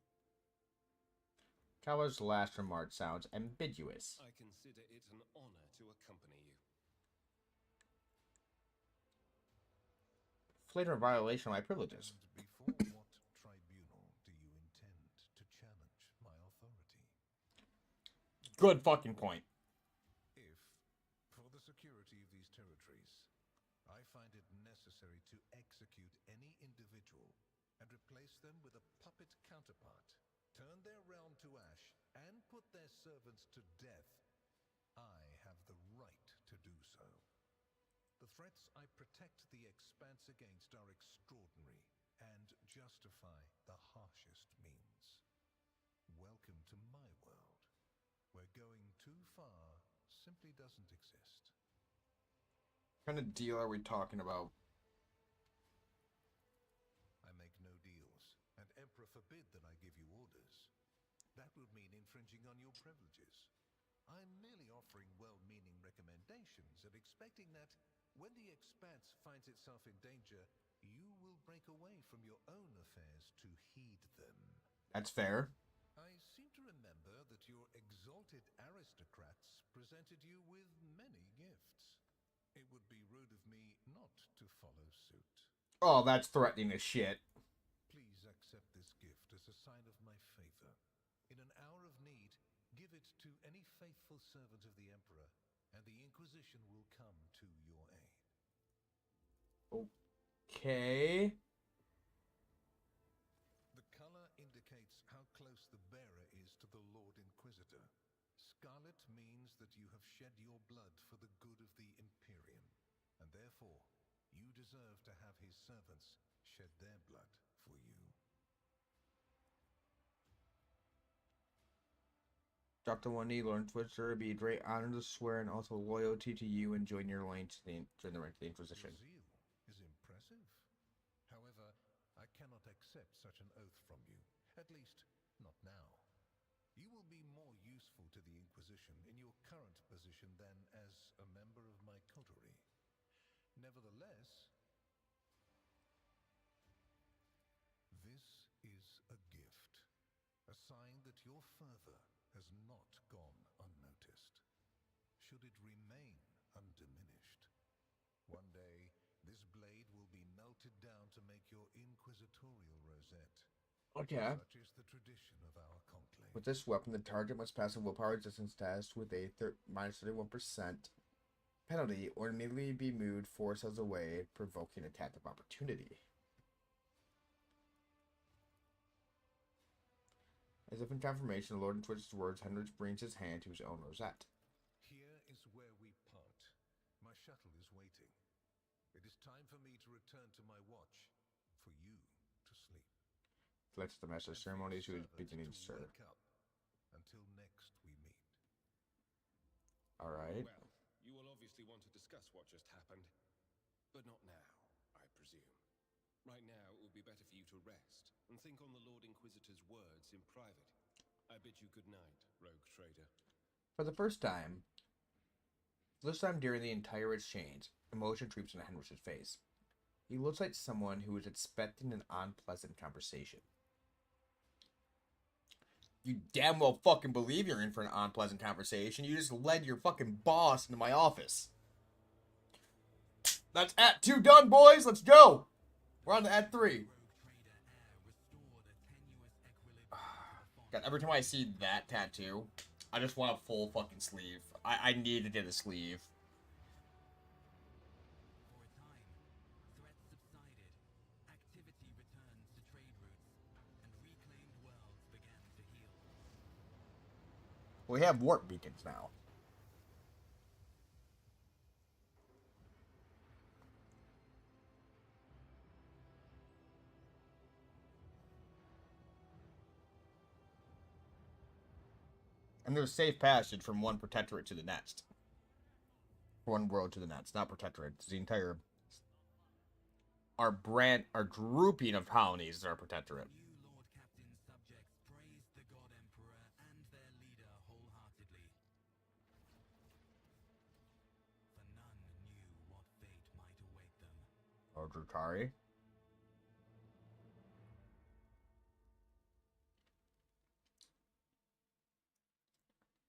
Cal's last remark sounds ambiguous. I consider it an honor to accompany you. Flagrant violation of my privileges. And before what tribunal do you intend to challenge my authority? Good fucking point. If, for the security of these territories, I find it necessary to execute any individual and replace them with a puppet counterpart, turn their realm to ash, and put their servants to death, I have the right to do so. The threats I protect the Expanse against are extraordinary and justify the harshest means. Welcome to my world, where going too far simply doesn't exist. What kind of deal are we talking about? I make no deals, and Emperor forbid that I give you orders. That would mean infringing on your privileges. I'm merely offering well-meaning recommendations and expecting that, when the Expanse finds itself in danger, you will break away from your own affairs to heed them. That's fair. I seem to remember that your exalted aristocrats presented you with many gifts. It would be rude of me not to follow suit. Oh, that's threatening as shit. Please accept this gift as a sign of my favor. In an hour of need, give it to any faithful servant of the Emperor, and the Inquisition will come to your aid. Okay. The color indicates how close the bearer is to the Lord Inquisitor. Scarlet means that you have shed your blood for the good of the Imperium, and therefore, you deserve to have his servants shed their blood for you. Dr. Wendy, Lord Inquisitor, it'd be a great honor to swear and also loyalty to you and join your lane to join the rank of the Inquisition. Your zeal is impressive. However, I cannot accept such an oath from you. At least, not now. You will be more useful to the Inquisition in your current position than as a member of my coterie. Nevertheless, this is a gift. A sign that your fervor has not gone unnoticed. Should it remain undiminished, one day this blade will be melted down to make your inquisitorial rosette. Okay. Such is the tradition of our conclave. With this weapon, the target must pass a willpower resistance test with a minus 31% penalty or immediately be moved 4 cells away, provoking attack of opportunity. As if in confirmation, the Lord Inquisitor's words, Henrik brings his hand to his own rosette. Here is where we part. My shuttle is waiting. It is time for me to return to my watch, for you to sleep. Selects the master of ceremonies who is Servant beginning to to serve. wake up. Until next we meet. Alright. Well, you will obviously want to discuss what just happened. But not now, I presume. Right now, it would be better for you to rest and think on the Lord Inquisitor's words in private. I bid you good night, rogue trader. For the first time during the entire exchange, emotion creeps into Henrik's face. He looks like someone who is expecting an unpleasant conversation. You damn well fucking believe you're in for an unpleasant conversation. You just led your fucking boss into my office. That's Act 2 done, boys. Let's go. We're on to Act 3. God, every time I see that tattoo, I just want a full fucking sleeve. I need to get a sleeve. We have warp beacons now. And there's safe passage from one protectorate to the next. One world to the next, not protectorate. It's the entire... Our grouping of colonies is our protectorate. Or Drukari.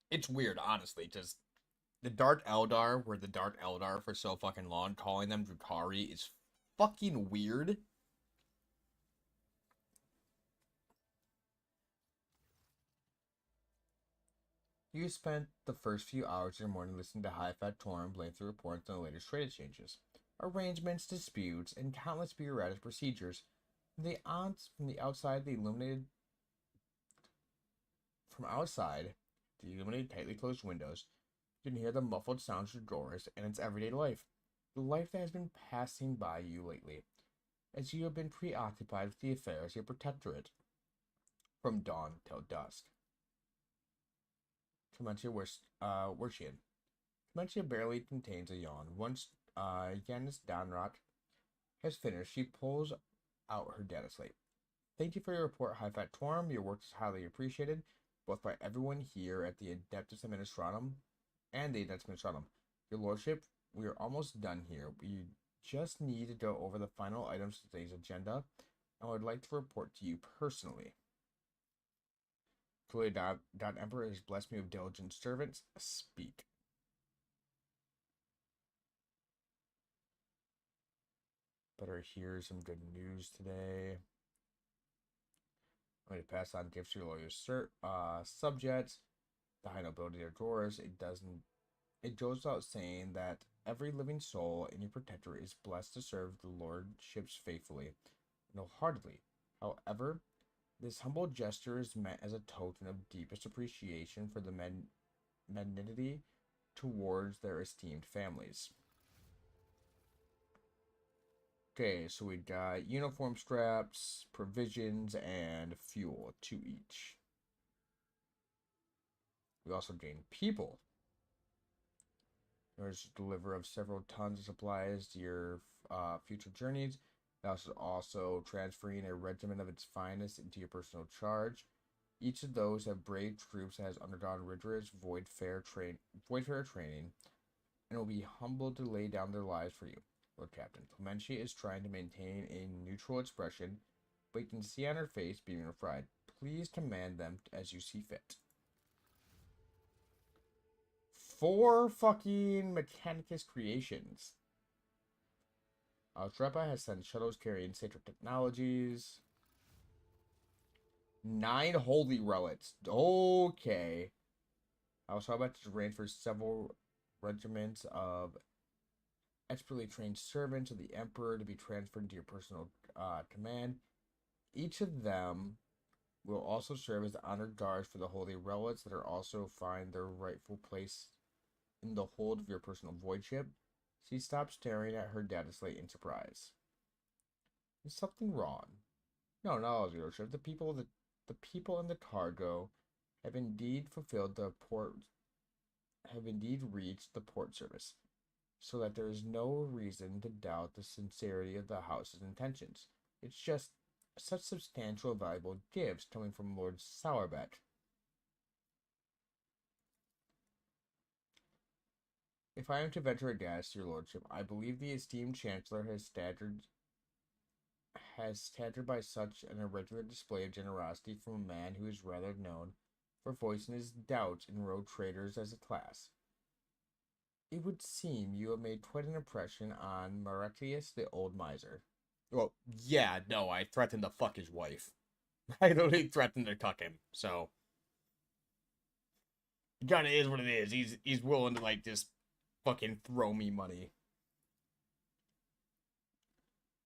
It's weird, honestly, just the Dark Eldar were the Dark Eldar for so fucking long. Calling them Drukari is fucking weird. You spent the first few hours of your morning listening to High-Fat Torm blame through reports on the latest trade exchanges, arrangements, disputes, and countless bureaucratic procedures. From the outside, the illuminated tightly closed windows, you can hear the muffled sounds of doors and its everyday life. The life that has been passing by you lately, as you have been preoccupied with the affairs of your protectorate, from dawn till dusk. Clementia Wershian. Clementia barely contains a yawn. Once Yanis Danrot has finished, she pulls out her data slate. Thank you for your report, High-Fat Torm. Your work is highly appreciated, both by everyone here at the Adeptus Administratum and the Adeptus Administratum. Your Lordship, we are almost done here. We just need to go over the final items of today's agenda, and I would like to report to you personally. Clearly, God Emperor has blessed me with diligent servants. Speak. Better hear some good news today. I'm going to pass on gifts to your loyal subjects. The high nobility of Doris. It goes without saying that every living soul in your protectorate is blessed to serve the lordships faithfully and wholeheartedly. However, this humble gesture is meant as a token of deepest appreciation for the magnanimity towards their esteemed families. Okay, so we got uniform straps, provisions, and fuel, 2 each. We also gain people. There's a deliver of several tons of supplies to your future journeys. That is also transferring a regiment of its finest into your personal charge. Each of those have brave troops that has undergone rigorous void-fair training and will be humbled to lay down their lives for you, Lord Captain. Clementia is trying to maintain a neutral expression, but you can see on her face beaming with pride. Please command them as you see fit. 4 fucking Mechanicus creations. Trepa has sent shuttles carrying sacred technologies. 9 holy relics. Okay. Trepa has arranged for several regiments of expertly trained servants of the Emperor to be transferred to your personal command. Each of them will also serve as honored guards for the holy relics that are also find their rightful place in the hold of your personal void ship. She stopped staring at her data slate in surprise. Is something wrong? No, not your lordship. The people in the cargo have indeed reached the port service, so that there is no reason to doubt the sincerity of the house's intentions. It's just such substantial, valuable gifts coming from Lord Sourbeck. If I am to venture a guess, your lordship, I believe the esteemed chancellor has staggered tattered by such an irregular display of generosity from a man who is rather known for voicing his doubts in road traders as a class. It would seem you have made quite an impression on Maretius, the old miser. Well, yeah, no, I threatened to fuck his wife. I literally threatened to cuck him, so it kinda is what it is. He's willing to like just fucking throw me money.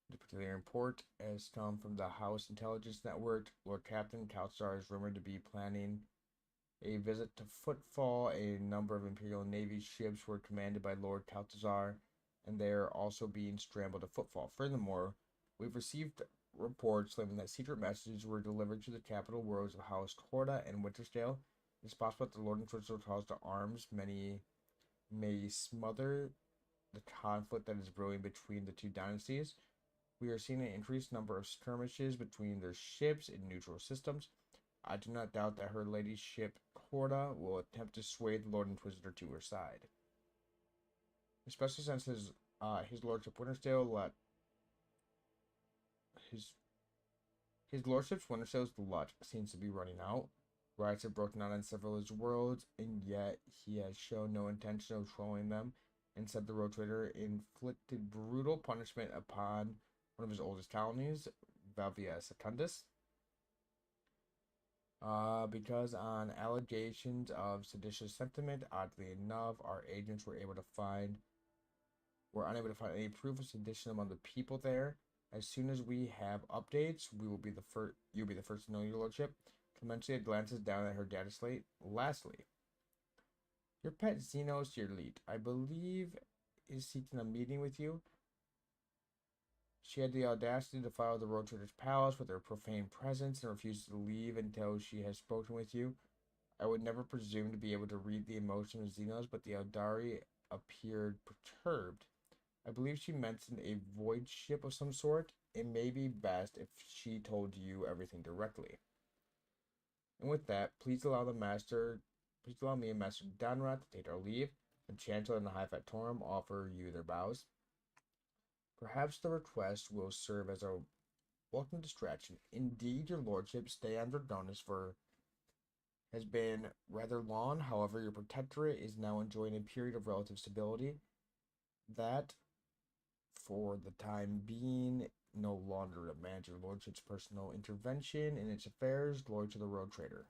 The particular report has come from the House Intelligence Network. Lord Captain Kalsar is rumored to be planning a visit to Footfall. A number of Imperial Navy ships were commanded by Lord Kaltazar, and they are also being scrambled to Footfall. Furthermore, we've received reports claiming that secret messages were delivered to the capital worlds of House Horda and Wintersdale. It's possible that the Lord Inquisitor calls to arms. Many may smother the conflict that is brewing between the two dynasties. We are seeing an increased number of skirmishes between their ships in neutral systems. I do not doubt that Her Ladyship Horda will attempt to sway the Lord Inquisitor to her side, especially since his Lordship Wintersdale let his Lordship's Wintersail's luck seems to be running out. Riots have broken out on several of his worlds, and yet he has shown no intention of trolling them. Instead, the Road Trader inflicted brutal punishment upon one of his oldest colonies, Valvia Secundus, because on allegations of seditious sentiment. Oddly enough, our agents were unable to find any proof of sedition among the people there. As soon as we have updates, you'll be the first to know, your lordship. Clemencia glances down at her data slate. Lastly, your pet Xenos, your lead, I believe, is seeking a meeting with you. She had the audacity to defile the Road Trader's palace with her profane presence and refuses to leave until she has spoken with you. I would never presume to be able to read the emotions of Xenos, but the Eldari appeared perturbed. I believe she mentioned a void ship of some sort. It may be best if she told you everything directly. And with that, please allow me and Master Danrat to take our leave. The Chancellor and the High Factorum offer you their bows. Perhaps the request will serve as a welcome distraction. Indeed, your lordship, stay on Dradonis has been rather long. However, your protectorate is now enjoying a period of relative stability that, for the time being, no longer demands your lordship's personal intervention in its affairs. Glory to the Road Trader.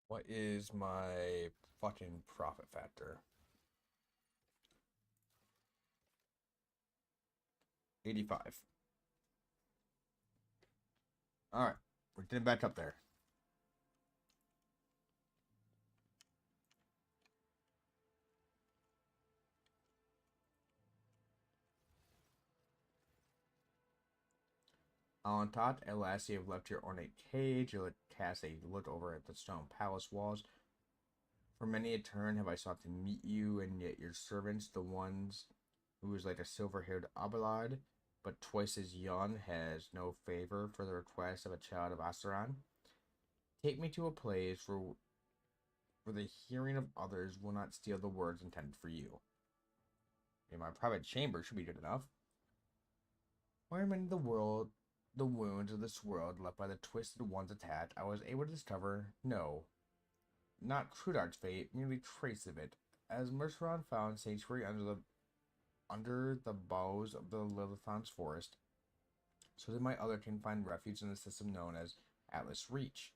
What is my fucking profit factor? 85. Alright, we're getting back up there. Alantat, at last you have left your ornate cage. You cast a look over at the stone palace walls. For many a turn have I sought to meet you, and yet your servants, the ones who is like a silver-haired Abelard, but twice as young, has no favor for the request of a child of Asaran. Take me to a place where the hearing of others will not steal the words intended for you. In my private chamber should be good enough. Where in the wounds of this world left by the twisted one's attack, I was able to discover, no, not Trudart's fate, merely trace of it, as Merceron found sanctuary under the boughs of the Lilithon's forest, so that my other can find refuge in the system known as Atlas Reach.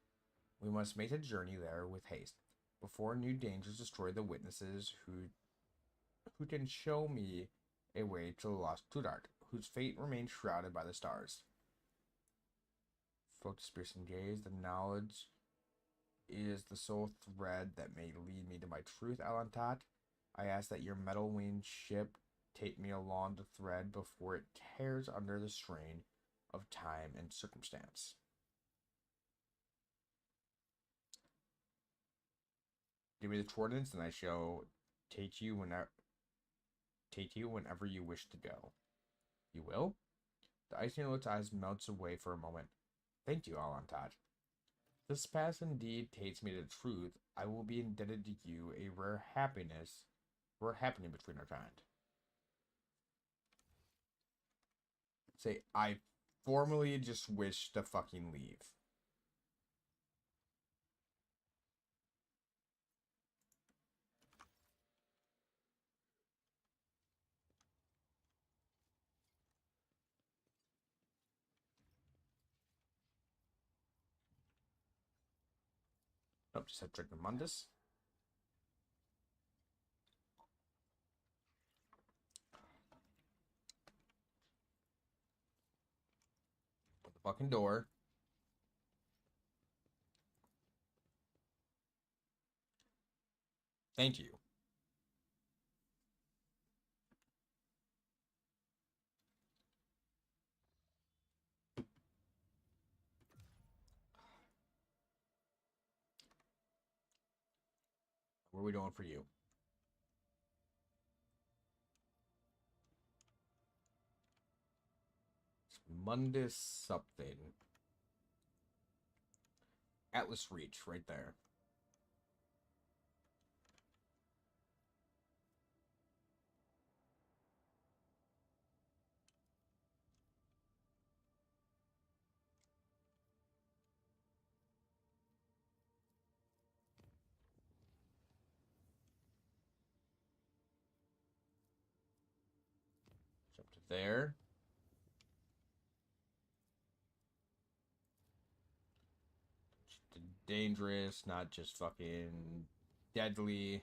We must make a journey there with haste, before new dangers destroy the witnesses who can show me a way to the lost Trudart, whose fate remains shrouded by the stars. Focus piercing gaze, the knowledge is the sole thread that may lead me to my truth, Alantat. I ask that your metal-winged ship take me along the thread before it tears under the strain of time and circumstance. Give me the coordinates, and I shall take you whenever you wish to go. You will? The ice in Lilith's eyes melts away for a moment. Thank you, Alantat. This past indeed takes me to the truth. I will be indebted to you a rare happening between our kind. Say, I formally just wish to fucking leave. Nope, just had Drink Mundus. Put the fucking door. Thank you. What are we doing for you? It's Mundus something. Atlas Reach, right there. Jump to there. Dangerous, not just fucking deadly.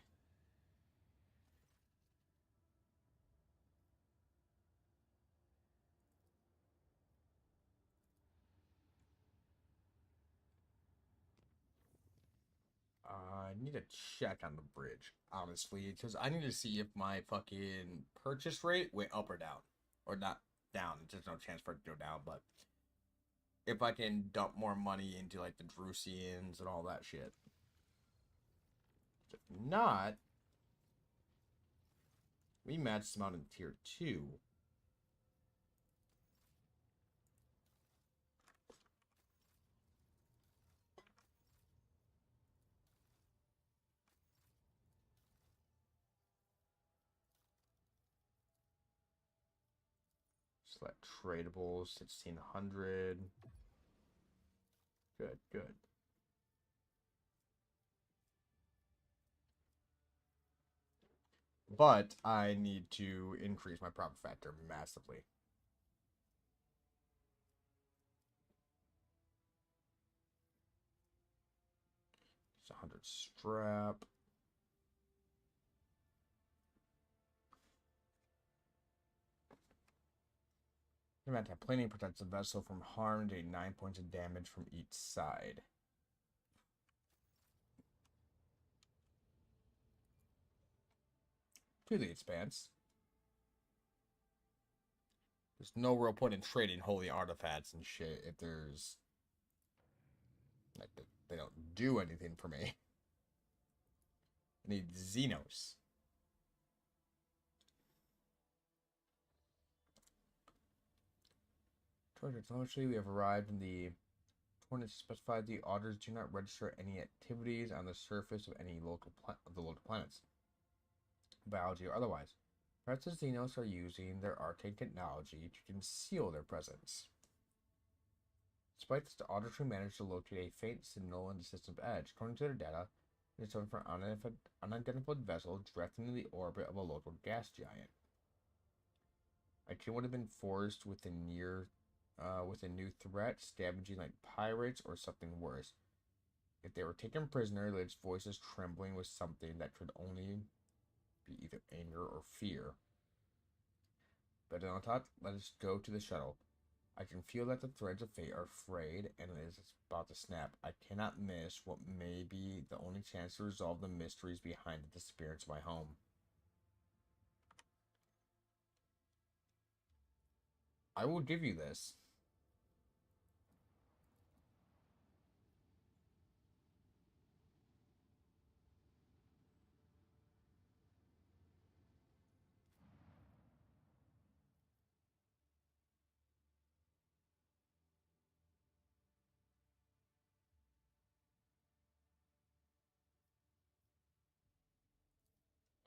I need to check on the bridge, honestly, because I need to see if my fucking purchase rate went up or down. Or not down, there's no chance for it to go down, but if I can dump more money into, like, the Drusians and all that shit. If not, we maxed them out in tier 2. Select tradable, 1600. Good, good. But I need to increase my profit factor massively. It's 100 strap. Event have planing protects the vessel from harm, doing 9 points of damage from each side. To the expanse. There's no real point in trading holy artifacts and shit if there's like they don't do anything for me. I need Xenos. Towards our telemetry, we have arrived in the coordinates specified. The auditors do not register any activities on the surface of any local planets, biology or otherwise. Perhaps the Xenos are using their arcane technology to conceal their presence. Despite this, the auditors managed to locate a faint signal in the system's edge. According to their data, it is coming from an unidentified vessel drifting in the orbit of a local gas giant. My team would have been forced with a new threat, scavenging like pirates or something worse. If they were taken prisoner, its voices trembling with something that could only be either anger or fear. But on top, let us go to the shuttle. I can feel that the threads of fate are frayed and it is about to snap. I cannot miss what may be the only chance to resolve the mysteries behind the disappearance of my home. I will give you this.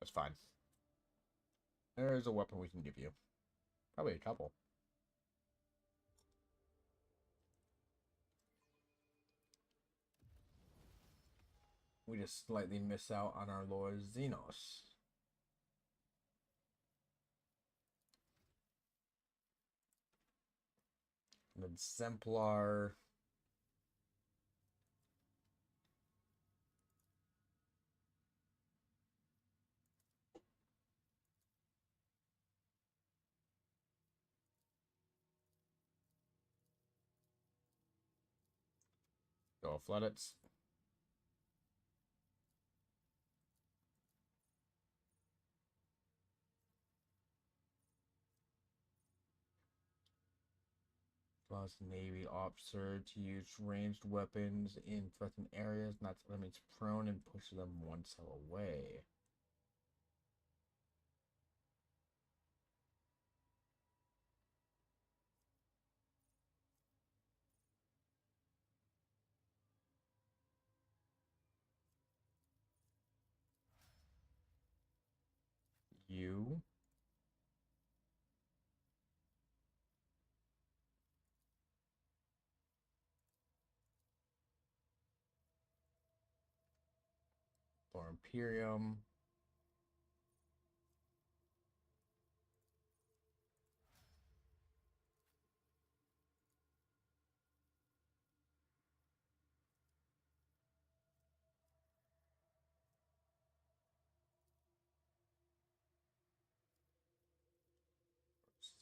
That's fine. There's a weapon we can give you. Probably a couple. We just slightly miss out on our Lord Xenos. An exemplar. Go Floodits. Plus Navy officer to use ranged weapons in threatened areas, not to enemies prone and push them one cell away. You. For Imperium.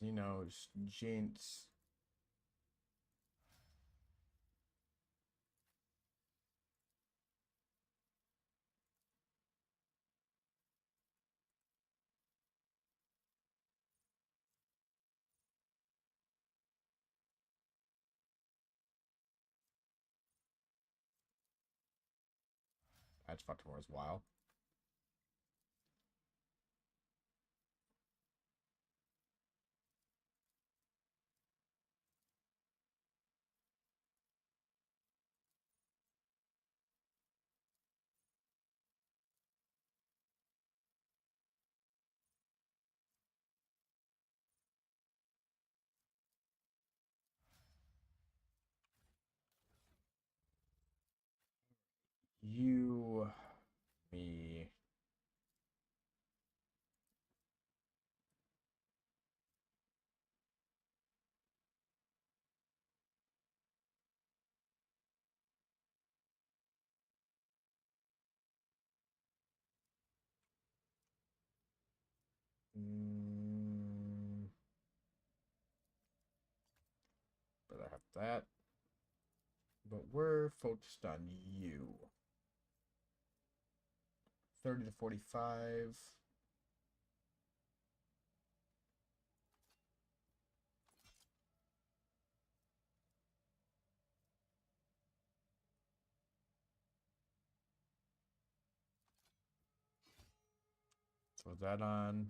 Xenos, Jinx. That's fucked more as well. You, me. Better have that. But we're focused on you. 30 to 45. Throw that on.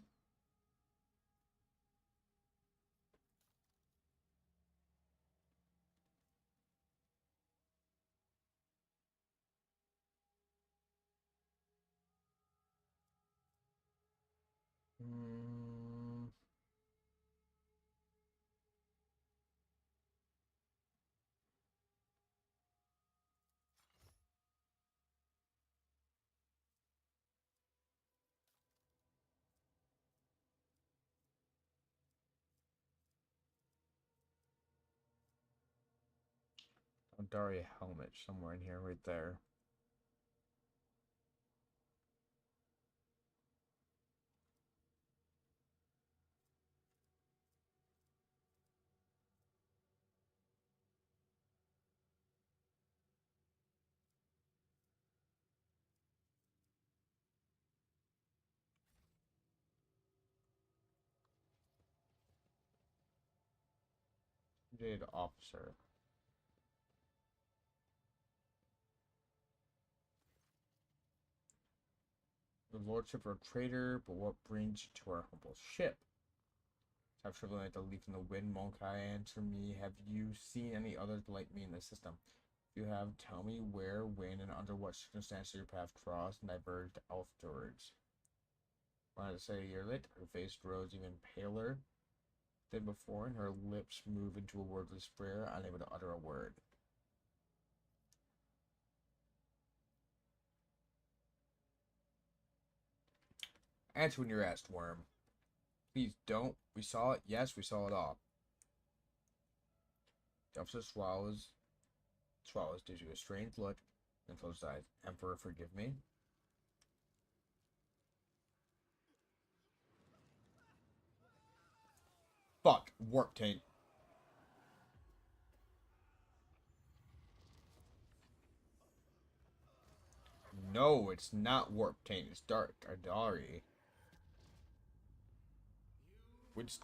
Daria helmet somewhere in here, right there. Jade officer. The lordship or traitor, but what brings you to our humble ship? I've traveled like the leaf in the wind, Monkai. Answer me. Have you seen any others like me in the system? If you have, tell me where, when, and under what circumstances your path crossed and diverged afterwards. Wanted to say you're lit. Her face grows even paler than before, and her lips move into a wordless prayer, unable to utter a word. Answer when you're asked, Worm. Please don't. We saw it. Yes, we saw it all. The officer swallows due to a strange look and closed eyes. Emperor, forgive me. Fuck. Warp taint. No, it's not warp taint. It's dark. Ardari. Which...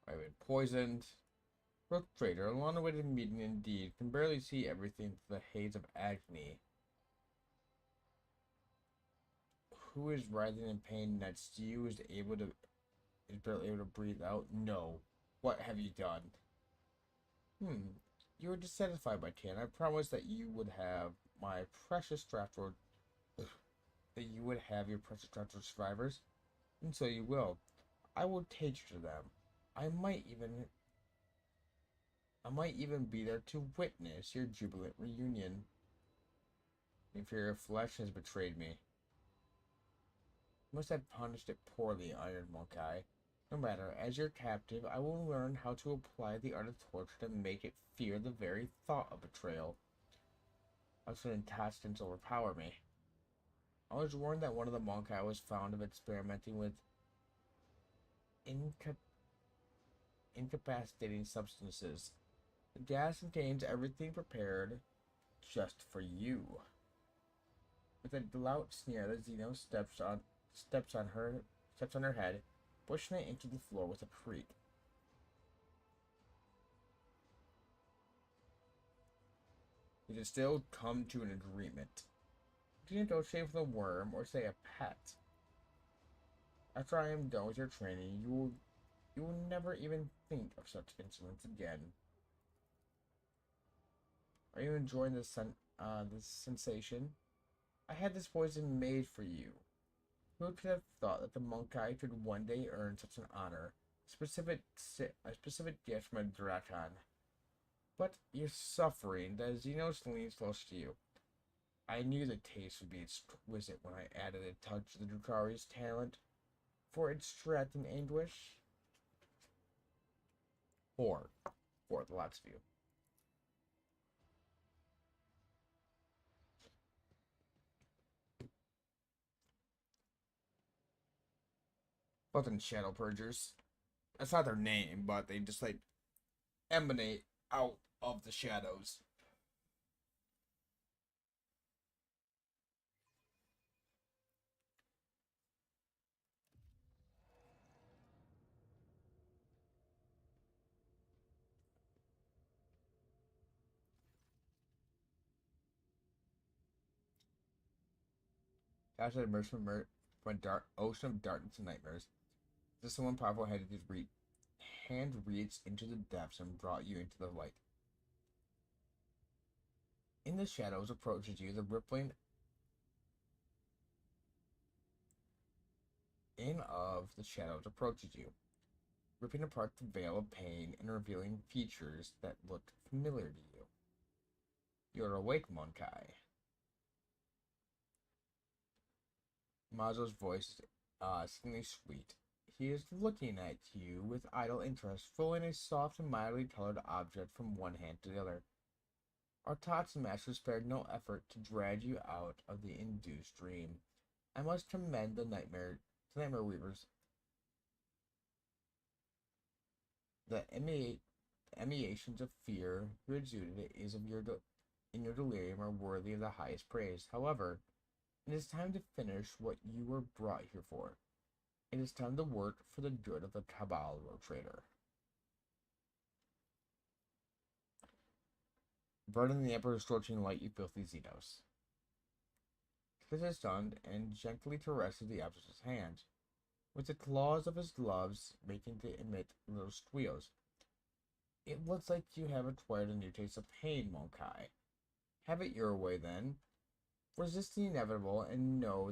I've been poisoned. Rook Trader, a long-awaited meeting indeed, can barely see everything through the haze of agony. Who is writhing in pain that Stew is barely able to breathe out? No. What have you done? You were dissatisfied by Tan. I promised that you would have my precious Stratford that you would have your precious Stratford survivors, and so you will. I will take you to them. I might even be there to witness your jubilant reunion. Inferior flesh has betrayed me. Must have punished it poorly, Iron Monkey. No matter, as your captive, I will learn how to apply the art of torture to make it fear the very thought of betrayal. Lest an intestines overpower me. I was warned that one of the Monkey was found of experimenting with incapacitating substances. The gas contains everything prepared just for you. With a devout sneer, the Xeno steps on her head, pushing it into the floor with a creak. We can still come to an agreement. You didn't negotiate with a worm or say a pet. After I am done with your training, you will never even think of such insolence again. Are you enjoying this sensation? I had this poison made for you. Who could have thought that the Monkey could one day earn such an honor, a specific gift from a Drakon? But you're suffering. The Xenos leans close to you. I knew the taste would be exquisite when I added a touch of the Drukhari's talent for extracting anguish. For the lots of you. Fucking Shadow Purgers. That's not their name, but they just like emanate out of the shadows. After the emerged from a dark ocean of darkness and nightmares, this someone powerful hand reached into the depths and brought you into the light. In the shadows approaches you, the rippling in of the shadows approaches you, ripping apart the veil of pain and revealing features that look familiar to you. You're awake, Monkey. Mazo's voice is singly sweet. He is looking at you with idle interest, pulling a soft and mildly colored object from one hand to the other. Our Tatsu master spared no effort to drag you out of the induced dream. I must commend the Nightmare Weavers. The emanations of fear you exuded in your delirium are worthy of the highest praise. However, it is time to finish what you were brought here for. It is time to work for the good of the Cabal, Rogue Trader. Burn in the Emperor's scorching light, you filthy Xenos. This is done and gently caresses the object of his hand, with the claws of his gloves making it emit little squeals. It looks like you have acquired a new taste of pain, Monkai. Have it your way then. Resist the inevitable and know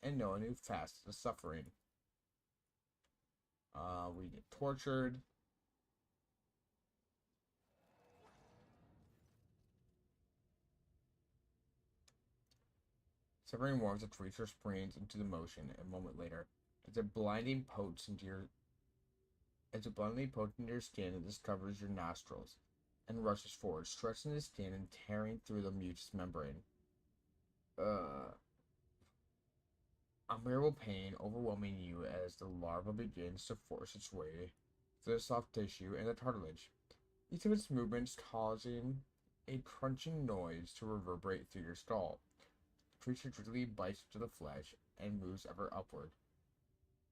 a new fast the suffering. We get tortured. Severing warmth, the creature springs into the motion a moment later. As a blinding pokes into your skin, it discovers your nostrils and rushes forward, stretching the skin and tearing through the mucous membrane. Unbearable pain overwhelming you as the larva begins to force its way through the soft tissue and the cartilage, each of its movements causing a crunching noise to reverberate through your skull. The creature quickly bites into the flesh and moves ever upward,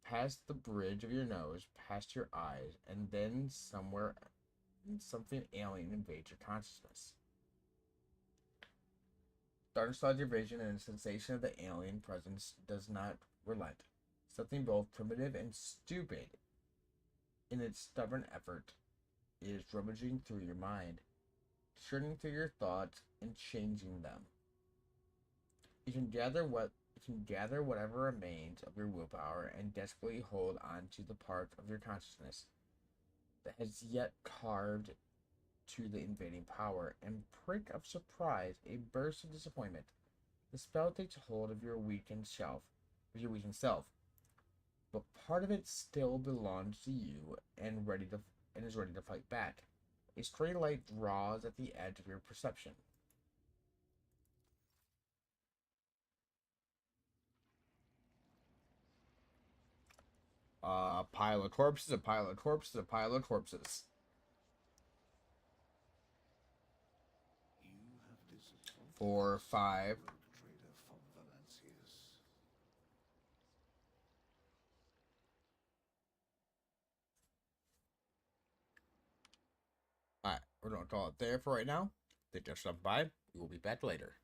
past the bridge of your nose, past your eyes, and then somewhere something alien invades your consciousness. Darkness clouds your vision, and the sensation of the alien presence does not relent. Something both primitive and stupid in its stubborn effort is rummaging through your mind, churning through your thoughts and changing them. You can gather whatever remains of your willpower and desperately hold on to the part of your consciousness that has yet carved to the invading power, and prick of surprise, a burst of disappointment. The spell takes hold of your weakened self, but part of it still belongs to you and is ready to fight back. A stray light draws at the edge of your perception. A pile of corpses, a pile of corpses, a pile of corpses. You have disappointed 4, 5. rogue trader from Valancius. Alright, we're going to call it there for right now. Thank you for stopping by. We will be back later.